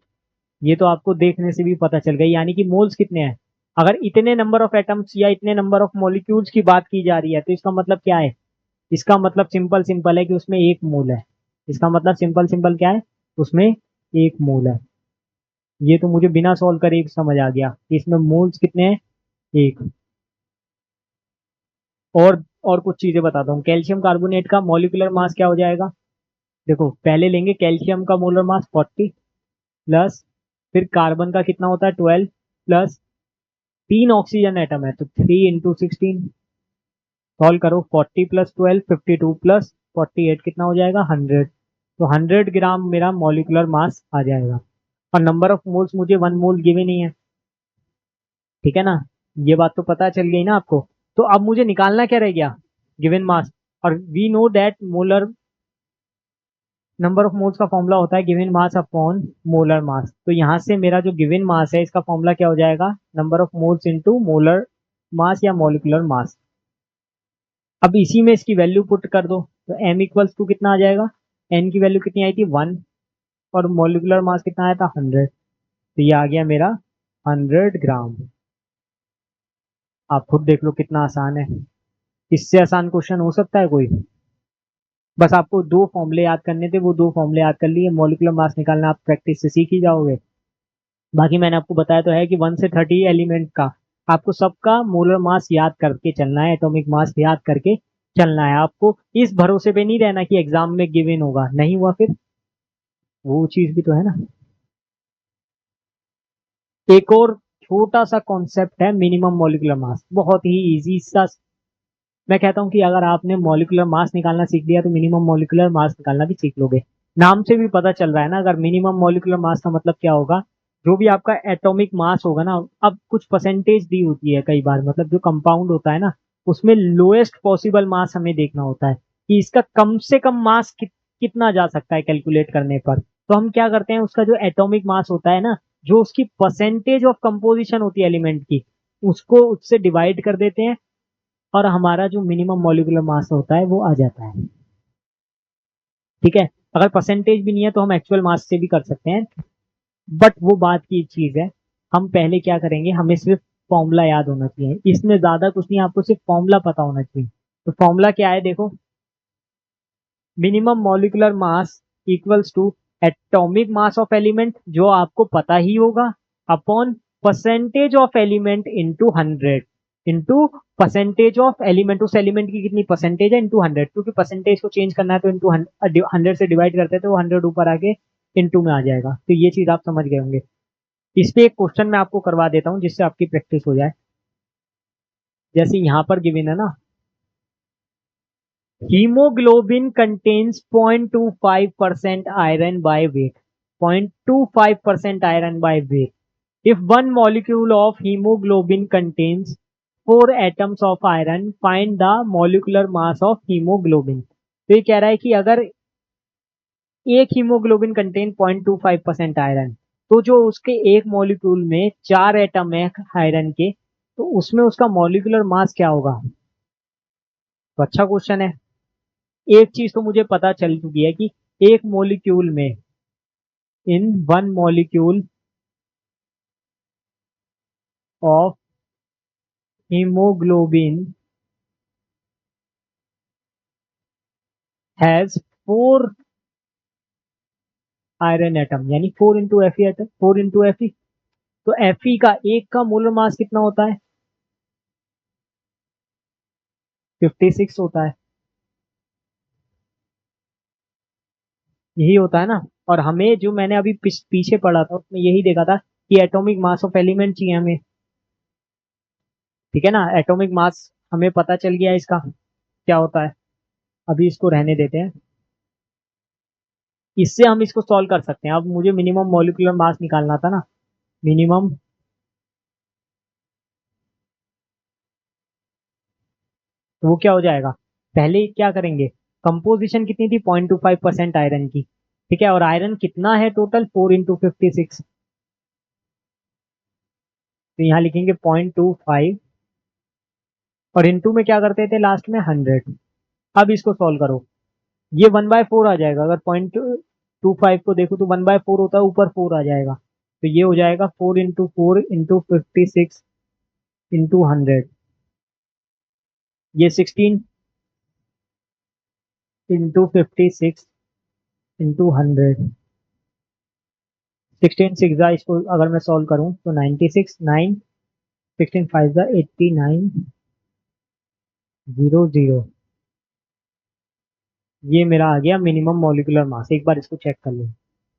ये तो आपको देखने से भी पता चल गई, यानी कि मोल्स कितने हैं। अगर इतने नंबर ऑफ एटम्स या इतने नंबर ऑफ मॉलिक्यूल्स की बात की जा रही है, तो इसका मतलब क्या है, इसका मतलब सिंपल सिंपल है कि उसमें एक मोल है। इसका मतलब सिंपल सिंपल क्या है, उसमें एक मोल है। ये तो मुझे बिना सॉल्व करे समझ आ गया कि इसमें मोल्स कितने हैं, एक। और कुछ चीजें बताता हूँ। कैल्शियम कार्बोनेट का मॉलिक्यूलर मास क्या हो जाएगा? देखो पहले लेंगे कैल्शियम का मोलर मास 40 प्लस, फिर कार्बन का कितना होता है 12 प्लस, 3 ऑक्सीजन एटम है तो 3 × 16, सॉल्व करो 40 प्लस 12 52 प्लस 48 कितना हो जाएगा 100। तो 100 ग्राम मेरा मॉलिक्यूलर मास आ जाएगा। और नंबर ऑफ मोल्स मुझे 1 मोल गिवन नहीं है, ठीक है ना। ये बात तो पता चल गई ना आपको। तो अब मुझे निकालना क्या रह गया? Given mass. और we know that molar number of moles का फॉर्मूला होता है given mass upon molar mass. तो यहाँ से मेरा जो गिवन मास है इसका फॉर्मूला क्या हो जाएगा? Number of moles into molar mass या मॉलिक्यूलर मास। अब इसी में इसकी वैल्यू पुट कर दो तो m इक्वल्स टू कितना आ जाएगा? n की वैल्यू कितनी आई थी 1, और मॉलिक्यूलर मास कितना आया था 100। तो ये आ गया मेरा 100 ग्राम। आप खुद देख लो कितना आसान है। इससे आसान क्वेश्चन हो सकता है कोई? बस आपको दो फॉर्मूले याद करने थे, वो दो फॉर्मूले याद कर लिए, मॉलिक्यूलर मास निकालना आप प्रैक्टिस से सीख ही जाओगे। बाकी मैंने आपको बताया तो है कि 1 से 30 एलिमेंट का आपको सबका मोलर मास याद करके चलना है, एटॉमिक मास याद करके चलना है। आपको इस भरोसे पे नहीं रहना कि एग्जाम में गिवन होगा, नहीं हुआ फिर वो चीज भी तो है ना। एक और छोटा सा कॉन्सेप्ट है मिनिमम मॉलिक्यूलर मास, बहुत ही इजी सा। मैं कहता हूँ कि अगर आपने मॉलिक्यूलर मास निकालना सीख लिया तो मिनिमम मॉलिक्यूलर मास निकालना भी सीख लोगे। नाम से भी पता चल रहा है ना, अगर मिनिमम मॉलिक्यूलर मास का मतलब क्या होगा? जो भी आपका एटॉमिक मास होगा ना, अब कुछ परसेंटेज दी होती है कई बार, मतलब जो कंपाउंड होता है ना उसमें लोएस्ट पॉसिबल मास हमें देखना होता है कि इसका कम से कम मास कितना जा सकता है कैलकुलेट करने पर। तो हम क्या करते हैं, उसका जो एटॉमिक मास होता है ना, जो उसकी परसेंटेज ऑफ कंपोजिशन होती है एलिमेंट की, उसको उससे डिवाइड कर देते हैं, और हमारा जो मिनिमम मॉलिक्यूलर मास होता है वो आ जाता है। ठीक है, अगर परसेंटेज भी नहीं है तो हम एक्चुअल मास से भी कर सकते हैं, बट वो बात की चीज है। हम पहले क्या करेंगे, हमें सिर्फ फॉर्मूला याद होना चाहिए, इसमें ज्यादा कुछ नहीं, आपको सिर्फ फॉर्मूला पता होना चाहिए। तो फॉर्मूला क्या है देखो, minimum molecular mass equals to atomic mass of element, जो आपको पता ही होगा, upon percentage of element into 100, into percentage of element, उस एलिमेंट की कितनी परसेंटेज है इंटू 100, क्योंकि परसेंटेज को चेंज करना है तो इंटू 100 से डिवाइड करते हैं तो 100 ऊपर आके इंटू में आ जाएगा। तो ये चीज आप समझ गए होंगे। इस पे एक क्वेश्चन मैं आपको करवा देता हूँ जिससे आपकी प्रैक्टिस हो जाए। जैसे यहाँ पर गिवन है ना, haemoglobin contains 0.25% iron by weight, 0.25% iron by weight. If one molecule of hemoglobin contains 4 atoms of iron, find the molecular mass of hemoglobin. तो ये कह रहा है कि अगर एक हीमोग्लोबिन कंटेन 0.25% आयरन, तो जो उसके एक मॉलिक्यूल में 4 एटम है आयरन के, तो उसमें उसका मॉलिक्यूलर मास क्या होगा? तो अच्छा क्वेश्चन है। एक चीज तो मुझे पता चल चुकी है कि एक मॉलिक्यूल में, in one molecule of haemoglobin has 4 iron atom, यानी 4 × Fe एटम, 4 × Fe। तो Fe का एक का मोलर मास कितना होता है? 56 होता है, यही होता है ना। और हमें जो मैंने अभी पीछे पढ़ा था उसमें यही देखा था कि एटॉमिक मास ऑफ एलिमेंट चाहिए हमें, ठीक है ना। एटॉमिक मास हमें पता चल गया इसका क्या होता है, अभी इसको रहने देते हैं। इससे हम इसको सॉल्व कर सकते हैं। अब मुझे मिनिमम मॉलिक्यूलर मास निकालना था ना, मिनिमम, तो वो क्या हो जाएगा? पहले क्या करेंगे, कंपोजिशन कितनी थी 0.25% आयरन की, ठीक है, और आयरन कितना है टोटल 4 × 56, तो यहाँ लिखेंगे 0.25, और इंटू में क्या करते थे लास्ट में 100। अब इसको सॉल्व करो, ये 1/4 आ जाएगा, अगर 0.25 को देखो तो 1/4 होता है, ऊपर 4 आ जाएगा, तो ये हो जाएगा 4 × 4 × 56 × 100, ये 16 × 56 × 100, 16 6 इसको अगर मैं सॉल्व करूं तो 96, 9, 16 5 89, 0 0। ये मेरा आ गया मिनिमम मॉलिक्यूलर मास। एक बार इसको चेक कर लो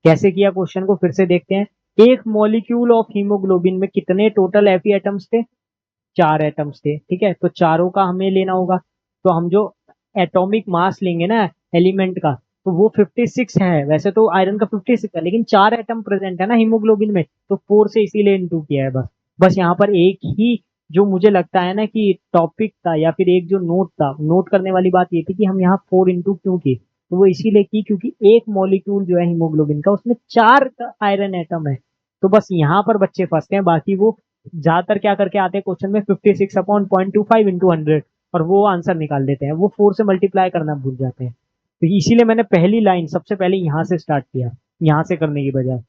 कैसे किया। क्वेश्चन को फिर से देखते हैं। एक मॉलिक्यूल ऑफ हीमोग्लोबिन में कितने टोटल एफी एटम्स थे? 4 एटम्स थे। ठीक है, तो चारों का हमें लेना होगा। तो हम जो एटॉमिक मास लेंगे ना एलिमेंट का, तो वो 56 है। वैसे तो आयरन का 56 है, लेकिन 4 एटम प्रेजेंट है ना हीमोग्लोबिन में, तो 4 से इसीलिए इंटू किया है बस। बस यहाँ पर एक ही जो मुझे लगता है ना कि टॉपिक था या फिर एक जो नोट था, नोट करने वाली बात ये थी कि हम यहाँ 4 इंटू क्यों की। तो वो इसीलिए की क्योंकि एक मॉलिक्यूल जो है हीमोग्लोबिन का उसमें 4 आयरन एटम है। तो बस यहाँ पर बच्चे फंसते हैं। बाकी वो ज्यादातर क्या करके आते हैं क्वेश्चन में, 56/0.25 इंटू 100, और वो आंसर निकाल देते हैं। वो 4 से मल्टीप्लाई करना भूल जाते हैं। तो इसीलिए मैंने पहली लाइन सबसे पहले यहाँ से स्टार्ट किया, यहाँ से करने की बजाय,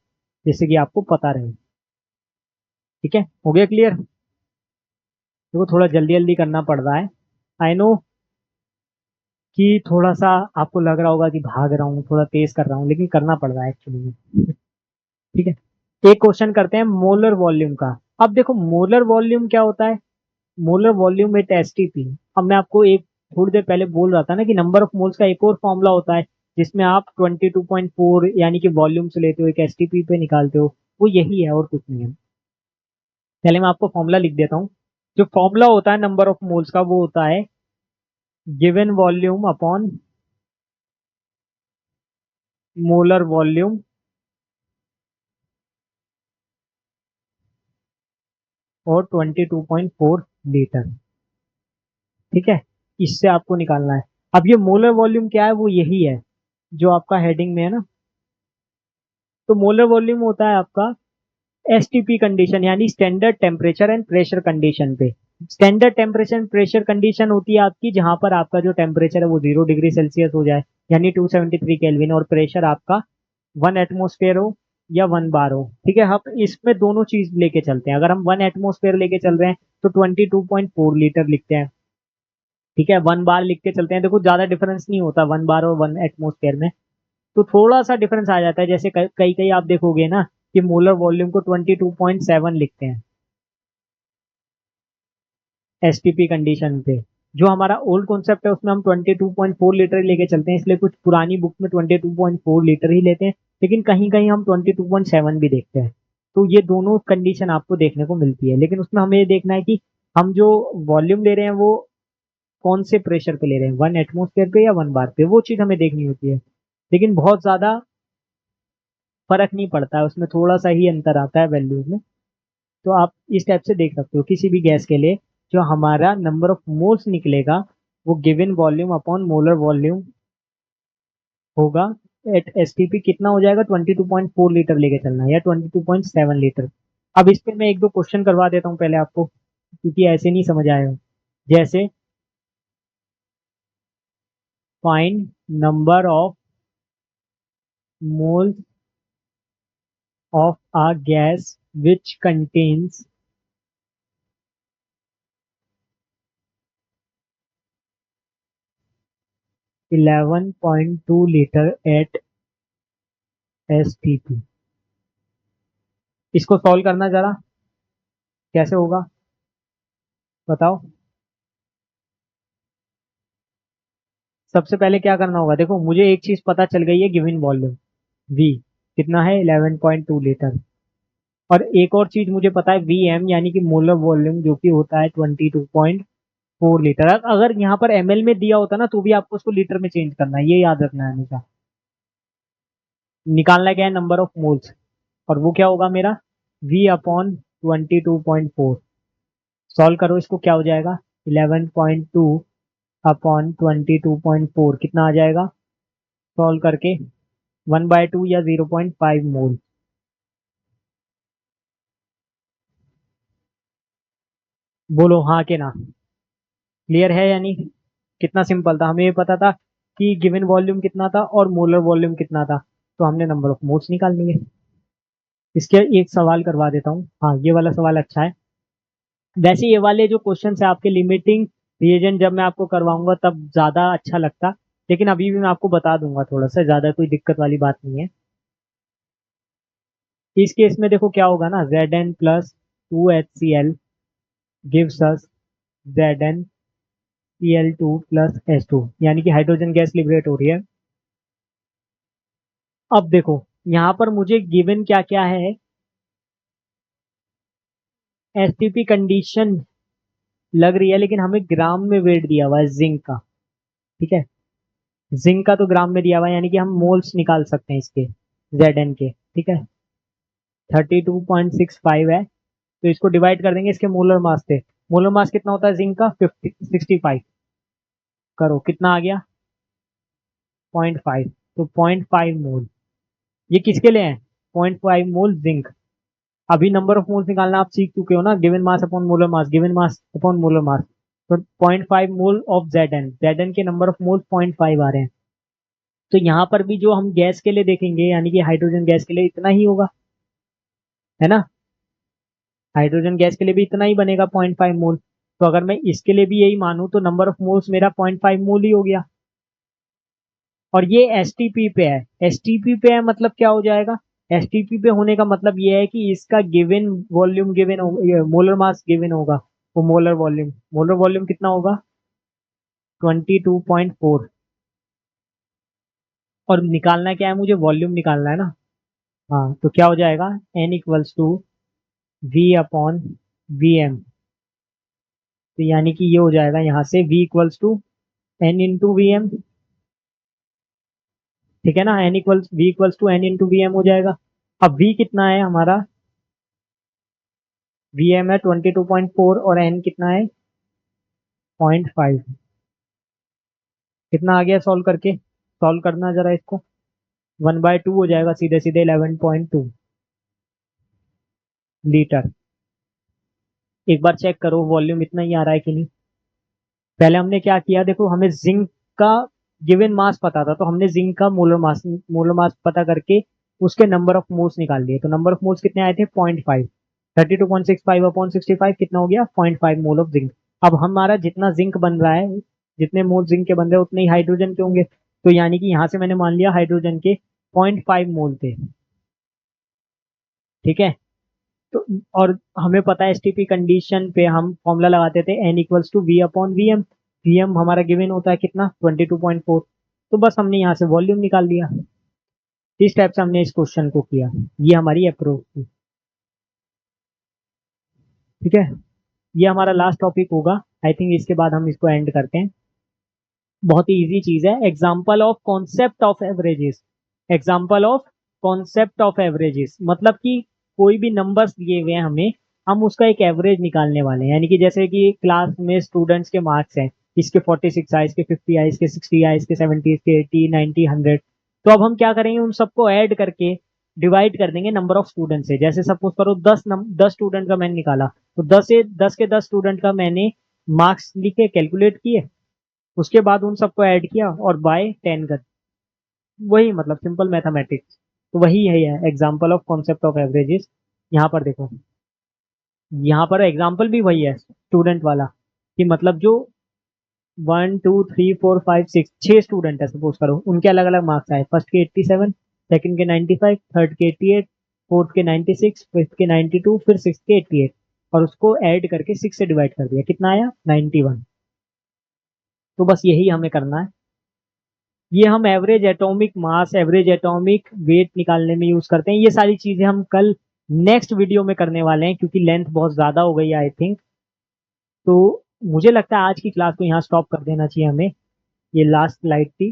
जैसे कि आपको पता रहे। ठीक है, हो गया क्लियर? देखो थोड़ा जल्दी जल्दी करना पड़ रहा है, आई नो कि थोड़ा सा आपको लग रहा होगा कि भाग रहा हूँ, थोड़ा तेज कर रहा हूँ, लेकिन करना पड़ रहा है एक्चुअली। ठीक है, एक क्वेश्चन करते हैं मोलर वॉल्यूम का। अब देखो मोलर वॉल्यूम क्या होता है। Molar volume at STP. अब मैं आपको एक थोड़ी देर पहले बोल रहा था ना कि नंबर ऑफ मोल्स का एक और फॉर्मूला होता है, जिसमें आप 22.4 यानी कि वॉल्यूम से लेते हो, एक एसटीपी पे निकालते हो। वो यही है और कुछ नहीं है। पहले मैं आपको फॉर्मूला लिख देता हूँ। जो फॉर्मूला होता है नंबर ऑफ मोल्स का, वो होता है given volume upon molar volume और 22.4 लीटर। ठीक है, इससे आपको निकालना है। अब ये मोलर वॉल्यूम क्या है, वो यही है जो आपका हेडिंग में है ना। तो मोलर वॉल्यूम होता है आपका एसटीपी कंडीशन, यानी standard temperature and pressure condition पे। Standard temperature and pressure condition होती है आपकी जहां पर आपका जो टेम्परेचर है वो 0 डिग्री सेल्सियस हो जाए, यानी 273 केल्विन, और प्रेशर आपका 1 एटमोस्फेयर हो या 1 बार हो। ठीक है, हम इसमें दोनों चीज लेके चलते हैं। अगर हम 1 एटमोस्फेयर लेके चल रहे हैं तो 22.4 लीटर लिखते हैं। ठीक है, 1 बार लिख के चलते हैं। देखो ज्यादा डिफरेंस नहीं होता 1 बार और 1 एटमोस्फेयर में, तो थोड़ा सा डिफरेंस आ जाता है। जैसे कई कई आप देखोगे ना कि मोलर वॉल्यूम को 22.7 लिखते हैं एसटीपी कंडीशन पे। जो हमारा ओल्ड कॉन्सेप्ट है उसमें हम 22.4 लीटर ही लेके चलते हैं, इसलिए कुछ पुरानी बुक में 22.4 लीटर ही लेते हैं, लेकिन कहीं कहीं हम 22.7 भी देखते हैं। तो ये दोनों कंडीशन आपको देखने को मिलती है, लेकिन उसमें हमें ये देखना है कि हम जो वॉल्यूम ले रहे हैं वो कौन से प्रेशर पे ले रहे हैं, 1 एटमोस्फेयर पे या 1 बार पे, वो चीज हमें देखनी होती है। लेकिन बहुत ज्यादा फर्क नहीं पड़ता है उसमें, थोड़ा सा ही अंतर आता है वैल्यूज में। तो आप इस टाइप से देख सकते हो किसी भी गैस के लिए जो हमारा नंबर ऑफ मोल्स निकलेगा वो given volume upon molar volume होगा एट एसटीपी, कितना हो जाएगा, 22.4 लीटर लेके चलना है या 22.7 लीटर। अब इस पे मैं एक दो क्वेश्चन करवा देता हूँ पहले आपको, क्योंकि ऐसे नहीं समझ आए हो। जैसे find number of moles of a gas which contains 11.2 litre at STP. इसको सॉल्व करना जरा, कैसे होगा बताओ। सबसे पहले क्या करना होगा, देखो मुझे एक चीज पता चल गई है, गिवन वॉल्यूम वी कितना है, 11.2 लीटर। और एक और चीज मुझे पता है वी एम, यानी कि मोलर वॉल्यूम, जो कि होता है 22.4 लीटर। अगर यहाँ पर एमएल में दिया होता ना तो भी आपको उसको लीटर में चेंज करना है, ये याद रखना है हमेशा। निकालना क्या है, नंबर ऑफ मोल्स, और वो क्या होगा मेरा, V/22.4। सॉल्व करो इसको, क्या हो जाएगा, 11.2/22.4 कितना आ जाएगा सॉल्व करके, 1/2 या 0.5 मोल। बोलो हाँ के ना। क्लियर है यानी कितना सिंपल था, हमें ये पता था कि गिवन वॉल्यूम कितना था और मोलर वॉल्यूम कितना था, तो हमने नंबर ऑफ मोल्स निकाल लिए। इसके एक सवाल करवा देता हूँ, हाँ ये वाला सवाल अच्छा है। वैसे ये वाले जो क्वेश्चन है आपके लिमिटिंग रिएजेंट जब मैं आपको करवाऊंगा तब ज्यादा अच्छा लगता, लेकिन अभी भी मैं आपको बता दूंगा, थोड़ा सा ज्यादा कोई दिक्कत वाली बात नहीं है। इस केस में देखो क्या होगा ना, Zn + 2HCl gives us Zn Cl2 plus H2, यानी कि हाइड्रोजन गैस लिबरेट हो रही है। अब देखो यहाँ पर मुझे गिवन क्या क्या है, एसटीपी कंडीशन लग रही है, लेकिन हमें ग्राम में वेट दिया हुआ है जिंक का। ठीक है, जिंक का तो ग्राम में दिया हुआ है, यानी कि हम मोल्स निकाल सकते हैं इसके, Zn के। ठीक है, 32.65 है, तो इसको डिवाइड कर देंगे इसके मोलर मास से। मोलर मास कितना होता है जिंक का? 65। करो कितना आ गया? 0.5। तो 0.5 मोल ये किसके लिए है? 0.5 मोल जिंक। अभी नंबर ऑफ मोल्स निकालना आप सीख चुके हो ना, गिवन मास अपॉन मोलर मास, given mass upon molar mass. तो 0.5 मोल ऑफ Zn के नंबर ऑफ मोल्स 0.5 आ रहे हैं। तो यहाँ पर भी जो हम गैस के लिए देखेंगे, यानी कि हाइड्रोजन गैस के लिए इतना ही होगा, है ना। हाइड्रोजन गैस के लिए भी इतना ही बनेगा, 0.5 मोल। तो अगर मैं इसके लिए भी यही मानूं तो नंबर ऑफ मोल्स मेरा 0.5 मोल ही हो गया। और ये एसटीपी पे है, एसटीपी पे है मतलब क्या हो जाएगा? एसटीपी पे होने का मतलब ये है कि इसका given volume given, molar mass given होगा। वो मोलर वॉल्यूम कितना होगा? 22.4। और निकालना क्या है मुझे? वॉल्यूम निकालना है ना। हाँ, तो क्या हो जाएगा? N equals to V upon VM। तो यानी कि ये हो जाएगा यहाँ से V equals to N into VM। ठीक है ना, V equals to N into VM हो जाएगा। अब V कितना है हमारा? VM है 22.4 और N कितना है? 0.5। कितना आ गया सॉल्व करके? सॉल्व करना जरा इसको। 1/2 हो जाएगा सीधे सीधे, 11.2 लीटर। एक बार चेक करो वॉल्यूम इतना ही आ रहा है कि नहीं। पहले हमने क्या किया, देखो हमें जिंक का गिवन मास पता था, तो हमने जिंक का मोलर मास पता करके उसके नंबर ऑफ मोल्स निकाल लिए। तो नंबर ऑफ मोल्स कितने आए थे? 0.5। 32.65 अपॉन 65 कितना हो गया? 0.5 मोल ऑफ जिंक। अब हमारा जितना जिंक बन रहा है, जितने मोल जिंक के बन रहे हैं उतने ही हाइड्रोजन के होंगे। तो यानी कि यहाँ से मैंने मान लिया हाइड्रोजन के 0.5 मोल थे। ठीक है, तो और हमें पता है एसटीपी कंडीशन पे हम फॉर्मूला लगाते थे N equals to V upon VM. VM हमारा गिवन होता है कितना? 22.4। तो बस हमने यहाँ से वॉल्यूम निकाल लिया। इस टाइप से हमने इस क्वेश्चन को किया। ये हमारी अप्रोच थी। ठीक है, ये हमारा लास्ट टॉपिक होगा। आई थिंक इसके बाद हम इसको एंड करते हैं। बहुत ही इजी चीज है। Example of concept of averages. Example of concept of averages मतलब कि कोई भी नंबर्स दिए हुए हैं हमें, हम उसका एक एवरेज निकालने वाले हैं। यानी कि जैसे कि क्लास में स्टूडेंट्स के मार्क्स हैं, इसके 46 आए, इसके 50 आए, इसके 60 आए, इसके 70, इसके 80, 90, 100। तो अब हम क्या करेंगे, उन सबको ऐड करके डिवाइड कर देंगे नंबर ऑफ स्टूडेंट से। जैसे सपोज करो 10 स्टूडेंट का मैंने निकाला, तो 10 स्टूडेंट का मैंने मार्क्स लिखे, कैलकुलेट किए, उसके बाद उन सबको ऐड किया और बाय 10 कर। वही मतलब सिंपल मैथमेटिक्स। तो वही है example of concept of averages. यहाँ पर देखो, यहाँ पर एग्जाम्पल भी वही है स्टूडेंट वाला, कि मतलब जो 1 2 3 4 5 6 6 स्टूडेंट है सपोज करो, उनके अलग अलग मार्क्स आए। फर्स्ट के 87, सेकंड के 95, थर्ड के 88, फोर्थ के 96, फिफ्थ के 92, फिर सिक्स के 88। और उसको ऐड करके 6 से डिवाइड कर दिया, कितना आया? 91। तो बस यही हमें करना है। ये हम average atomic mass, average atomic weight निकालने में यूज करते हैं। ये सारी चीजें हम कल नेक्स्ट वीडियो में करने वाले हैं, क्योंकि लेंथ बहुत ज्यादा हो गई है आई थिंक। तो मुझे लगता है आज की क्लास को यहाँ स्टॉप कर देना चाहिए हमें। ये लास्ट स्लाइड थी।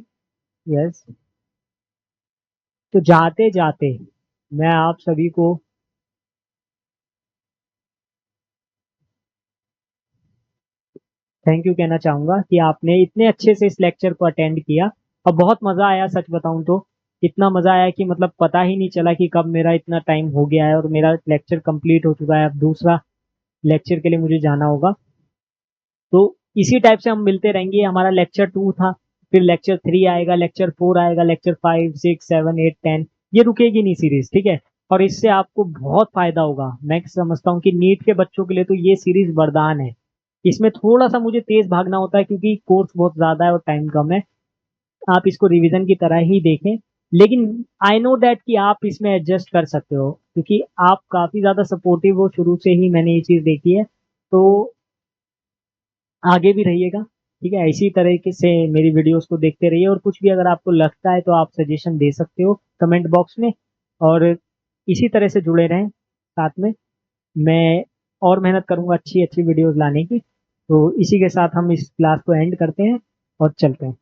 यस, तो जाते जाते मैं आप सभी को थैंक यू कहना चाहूंगा कि आपने इतने अच्छे से इस लेक्चर को अटेंड किया। और बहुत मजा आया, सच बताऊं तो इतना मजा आया कि मतलब पता ही नहीं चला कि कब मेरा इतना टाइम हो गया है और मेरा लेक्चर कंप्लीट हो चुका है। अब दूसरा लेक्चर के लिए मुझे जाना होगा। तो इसी टाइप से हम मिलते रहेंगे। हमारा लेक्चर 2 था, फिर लेक्चर 3 आएगा, लेक्चर 4 आएगा, लेक्चर 5 6 7 8 10। ये रुकेगी नहीं सीरीज, ठीक है। और इससे आपको बहुत फायदा होगा। मैं समझता हूँ कि नीट के बच्चों के लिए तो ये सीरीज वरदान है। इसमें थोड़ा सा मुझे तेज भागना होता है क्योंकि कोर्स बहुत ज्यादा है और टाइम कम है। आप इसको रिवीजन की तरह ही देखें, लेकिन आई नो दैट कि आप इसमें एडजस्ट कर सकते हो, क्योंकि आप काफी ज्यादा सपोर्टिव हो। शुरू से ही मैंने ये चीज देखी है। तो आगे भी रहिएगा। ठीक है, इसी तरीके से मेरी वीडियोस को देखते रहिए, और कुछ भी अगर आपको लगता है तो आप सजेशन दे सकते हो कमेंट बॉक्स में। और इसी तरह से जुड़े रहें साथ में। मैं और मेहनत करूंगा अच्छी अच्छी वीडियोस लाने की। तो इसी के साथ हम इस क्लास को एंड करते हैं और चलते हैं।